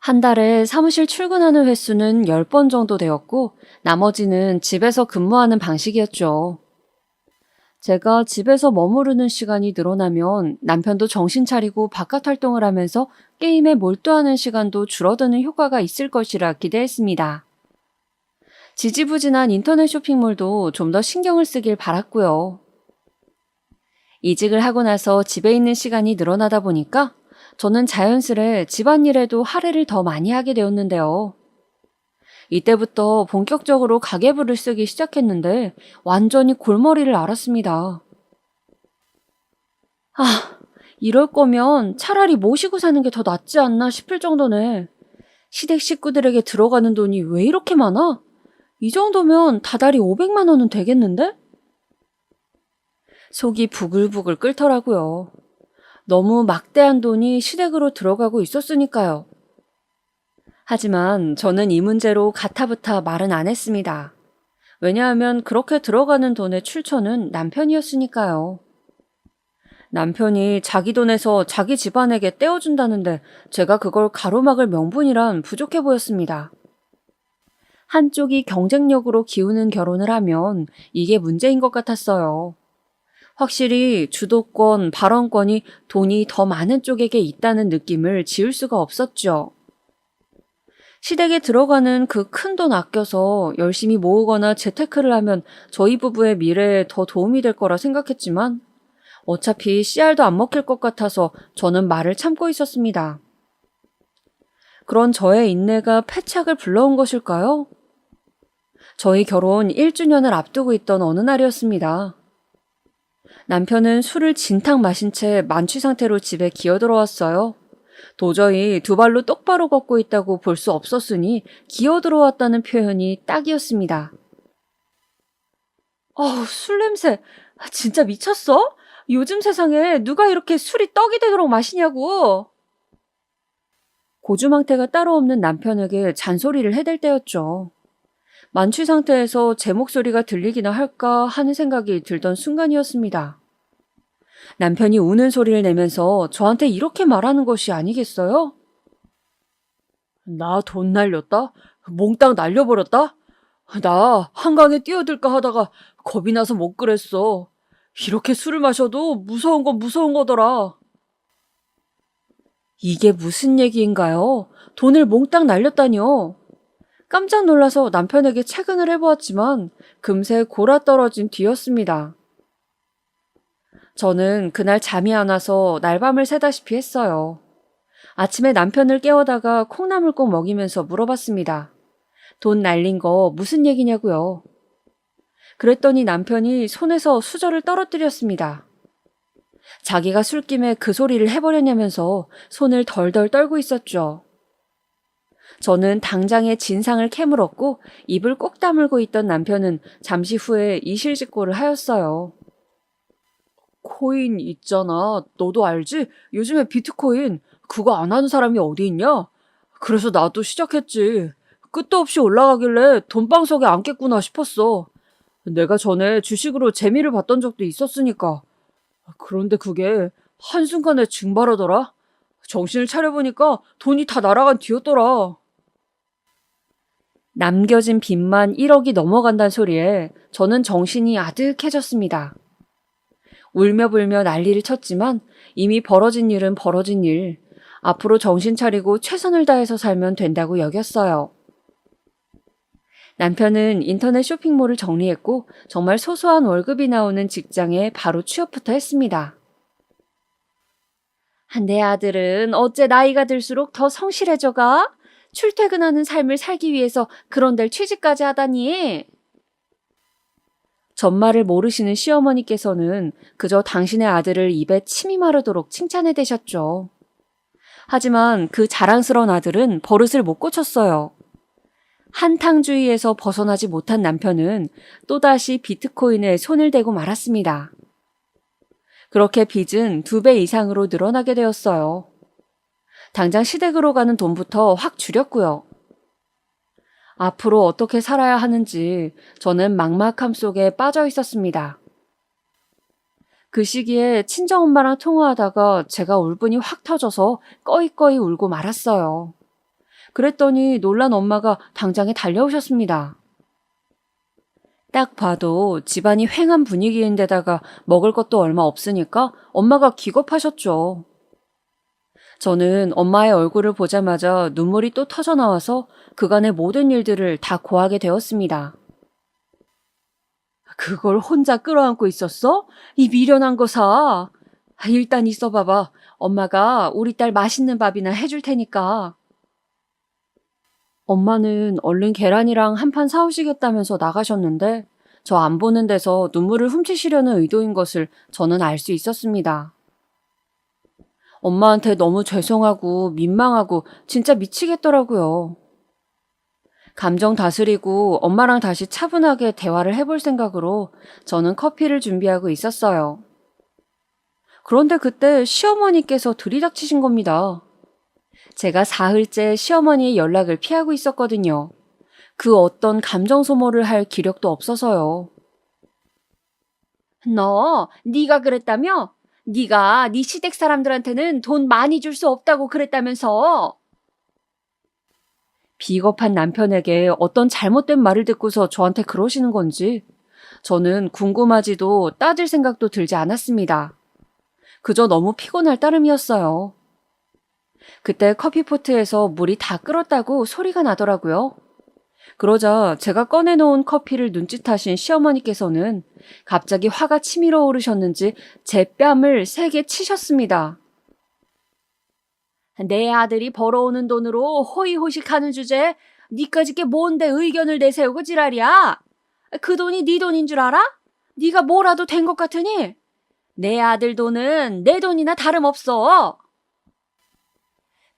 한 달에 사무실 출근하는 횟수는 10번 정도 되었고 나머지는 집에서 근무하는 방식이었죠. 제가 집에서 머무르는 시간이 늘어나면 남편도 정신 차리고 바깥 활동을 하면서 게임에 몰두하는 시간도 줄어드는 효과가 있을 것이라 기대했습니다. 지지부진한 인터넷 쇼핑몰도 좀 더 신경을 쓰길 바랐고요. 이직을 하고 나서 집에 있는 시간이 늘어나다 보니까 저는 자연스레 집안일에도 할애를 더 많이 하게 되었는데요. 이때부터 본격적으로 가계부를 쓰기 시작했는데 완전히 골머리를 앓았습니다. 이럴 거면 차라리 모시고 사는 게 더 낫지 않나 싶을 정도네. 시댁 식구들에게 들어가는 돈이 왜 이렇게 많아? 이 정도면 다달이 500만 원은 되겠는데? 속이 부글부글 끓더라고요. 너무 막대한 돈이 시댁으로 들어가고 있었으니까요. 하지만 저는 이 문제로 가타부타 말은 안 했습니다. 왜냐하면 그렇게 들어가는 돈의 출처는 남편이었으니까요. 남편이 자기 돈에서 자기 집안에게 떼어준다는데 제가 그걸 가로막을 명분이란 부족해 보였습니다. 한쪽이 경쟁력으로 기우는 결혼을 하면 이게 문제인 것 같았어요. 확실히 주도권, 발언권이 돈이 더 많은 쪽에게 있다는 느낌을 지울 수가 없었죠. 시댁에 들어가는 그 큰 돈 아껴서 열심히 모으거나 재테크를 하면 저희 부부의 미래에 더 도움이 될 거라 생각했지만 어차피 씨알도 안 먹힐 것 같아서 저는 말을 참고 있었습니다. 그런 저의 인내가 패착을 불러온 것일까요? 저희 결혼 1주년을 앞두고 있던 어느 날이었습니다. 남편은 술을 진탕 마신 채 만취 상태로 집에 기어들어왔어요. 도저히 두 발로 똑바로 걷고 있다고 볼 수 없었으니 기어들어왔다는 표현이 딱이었습니다. 술 냄새. 진짜 미쳤어? 요즘 세상에 누가 이렇게 술이 떡이 되도록 마시냐고. 고주망태가 따로 없는 남편에게 잔소리를 해댈 때였죠. 만취 상태에서 제 목소리가 들리기나 할까 하는 생각이 들던 순간이었습니다. 남편이 우는 소리를 내면서 저한테 이렇게 말하는 것이 아니겠어요? 나 돈 날렸다? 몽땅 날려버렸다? 나 한강에 뛰어들까 하다가 겁이 나서 못 그랬어. 이렇게 술을 마셔도 무서운 건 무서운 거더라. 이게 무슨 얘기인가요? 돈을 몽땅 날렸다니요. 깜짝 놀라서 남편에게 체근을 해보았지만 금세 골아떨어진 뒤였습니다. 저는 그날 잠이 안 와서 날밤을 새다시피 했어요. 아침에 남편을 깨워다가 콩나물 꼭 먹이면서 물어봤습니다. 돈 날린 거 무슨 얘기냐고요. 그랬더니 남편이 손에서 수저를 떨어뜨렸습니다. 자기가 술김에 그 소리를 해버렸냐면서 손을 덜덜 떨고 있었죠. 저는 당장의 진상을 캐물었고 입을 꼭 다물고 있던 남편은 잠시 후에 이실직고를 하였어요. 코인 있잖아. 너도 알지? 요즘에 비트코인 그거 안 하는 사람이 어디 있냐? 그래서 나도 시작했지. 끝도 없이 올라가길래 돈방석에 앉겠구나 싶었어. 내가 전에 주식으로 재미를 봤던 적도 있었으니까. 그런데 그게 한순간에 증발하더라. 정신을 차려보니까 돈이 다 날아간 뒤였더라. 남겨진 빚만 1억이 넘어간다는 소리에 저는 정신이 아득해졌습니다. 울며 불며 난리를 쳤지만 이미 벌어진 일은 벌어진 일, 앞으로 정신 차리고 최선을 다해서 살면 된다고 여겼어요. 남편은 인터넷 쇼핑몰을 정리했고 정말 소소한 월급이 나오는 직장에 바로 취업부터 했습니다. 내 아들은 어째 나이가 들수록 더 성실해져가? 출퇴근하는 삶을 살기 위해서 그런 데를 취직까지 하다니. 전말을 모르시는 시어머니께서는 그저 당신의 아들을 입에 침이 마르도록 칭찬해 대셨죠. 하지만 그 자랑스러운 아들은 버릇을 못 고쳤어요. 한탕주의에서 벗어나지 못한 남편은 또다시 비트코인에 손을 대고 말았습니다. 그렇게 빚은 2배 이상으로 늘어나게 되었어요. 당장 시댁으로 가는 돈부터 확 줄였고요. 앞으로 어떻게 살아야 하는지 저는 막막함 속에 빠져 있었습니다. 그 시기에 친정엄마랑 통화하다가 제가 울분이 확 터져서 꺼이꺼이 울고 말았어요. 그랬더니 놀란 엄마가 당장에 달려오셨습니다. 딱 봐도 집안이 휑한 분위기인데다가 먹을 것도 얼마 없으니까 엄마가 기겁하셨죠. 저는 엄마의 얼굴을 보자마자 눈물이 또 터져 나와서 그간의 모든 일들을 다 고하게 되었습니다. 그걸 혼자 끌어안고 있었어? 이 미련한 거 사. 일단 있어 봐봐. 엄마가 우리 딸 맛있는 밥이나 해줄 테니까. 엄마는 얼른 계란이랑 한 판 사오시겠다면서 나가셨는데 저 안 보는 데서 눈물을 훔치시려는 의도인 것을 저는 알 수 있었습니다. 엄마한테 너무 죄송하고 민망하고 진짜 미치겠더라고요. 감정 다스리고 엄마랑 다시 차분하게 대화를 해볼 생각으로 저는 커피를 준비하고 있었어요. 그런데 그때 시어머니께서 들이닥치신 겁니다. 제가 사흘째 시어머니의 연락을 피하고 있었거든요. 그 어떤 감정 소모를 할 기력도 없어서요. 너, 네가 그랬다며? 네가 네 시댁 사람들한테는 돈 많이 줄 수 없다고 그랬다면서. 비겁한 남편에게 어떤 잘못된 말을 듣고서 저한테 그러시는 건지 저는 궁금하지도 따질 생각도 들지 않았습니다. 그저 너무 피곤할 따름이었어요. 그때 커피포트에서 물이 다 끓었다고 소리가 나더라고요. 그러자 제가 꺼내놓은 커피를 눈짓하신 시어머니께서는 갑자기 화가 치밀어 오르셨는지 제 뺨을 세게 치셨습니다. 내 아들이 벌어오는 돈으로 호의호식하는 주제에 니까짓 게 뭔데 의견을 내세우고 지랄이야? 그 돈이 네 돈인 줄 알아? 네가 뭐라도 된 것 같으니? 내 아들 돈은 내 돈이나 다름없어.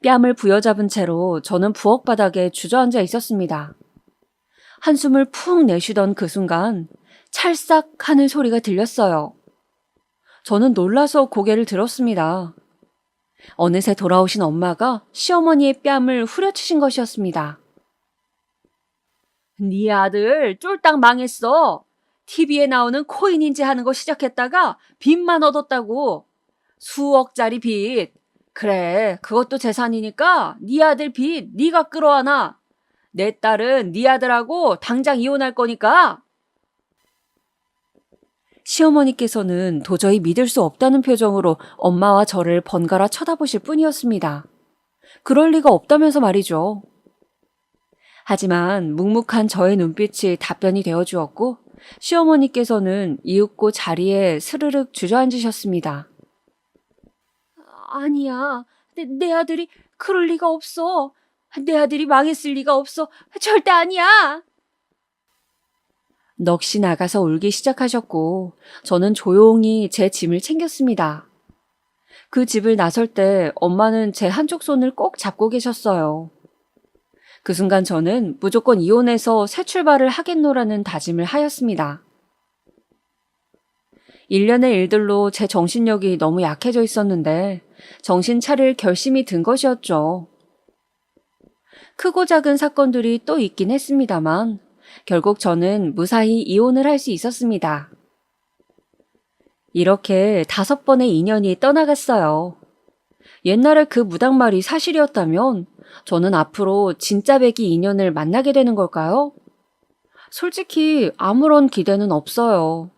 뺨을 부여잡은 채로 저는 부엌 바닥에 주저앉아 있었습니다. 한숨을 푹 내쉬던 그 순간 찰싹 하는 소리가 들렸어요. 저는 놀라서 고개를 들었습니다. 어느새 돌아오신 엄마가 시어머니의 뺨을 후려치신 것이었습니다. 네 아들 쫄딱 망했어. TV에 나오는 코인인지 하는 거 시작했다가 빚만 얻었다고. 수억짜리 빚. 그래, 그것도 재산이니까 네 아들 빚 네가 끌어안아. 내 딸은 네 아들하고 당장 이혼할 거니까. 시어머니께서는 도저히 믿을 수 없다는 표정으로 엄마와 저를 번갈아 쳐다보실 뿐이었습니다. 그럴 리가 없다면서 말이죠. 하지만 묵묵한 저의 눈빛이 답변이 되어주었고 시어머니께서는 이윽고 자리에 스르륵 주저앉으셨습니다. 아니야, 내 아들이 그럴 리가 없어. 내 아들이 망했을 리가 없어. 절대 아니야. 넋이 나가서 울기 시작하셨고 저는 조용히 제 짐을 챙겼습니다. 그 집을 나설 때 엄마는 제 한쪽 손을 꼭 잡고 계셨어요. 그 순간 저는 무조건 이혼해서 새 출발을 하겠노라는 다짐을 하였습니다. 1년의 일들로 제 정신력이 너무 약해져 있었는데 정신 차릴 결심이 든 것이었죠. 크고 작은 사건들이 또 있긴 했습니다만 결국 저는 무사히 이혼을 할 수 있었습니다. 이렇게 5번의 인연이 떠나갔어요. 옛날에 그 무당말이 사실이었다면 저는 앞으로 진짜 백이 인연을 만나게 되는 걸까요? 솔직히 아무런 기대는 없어요.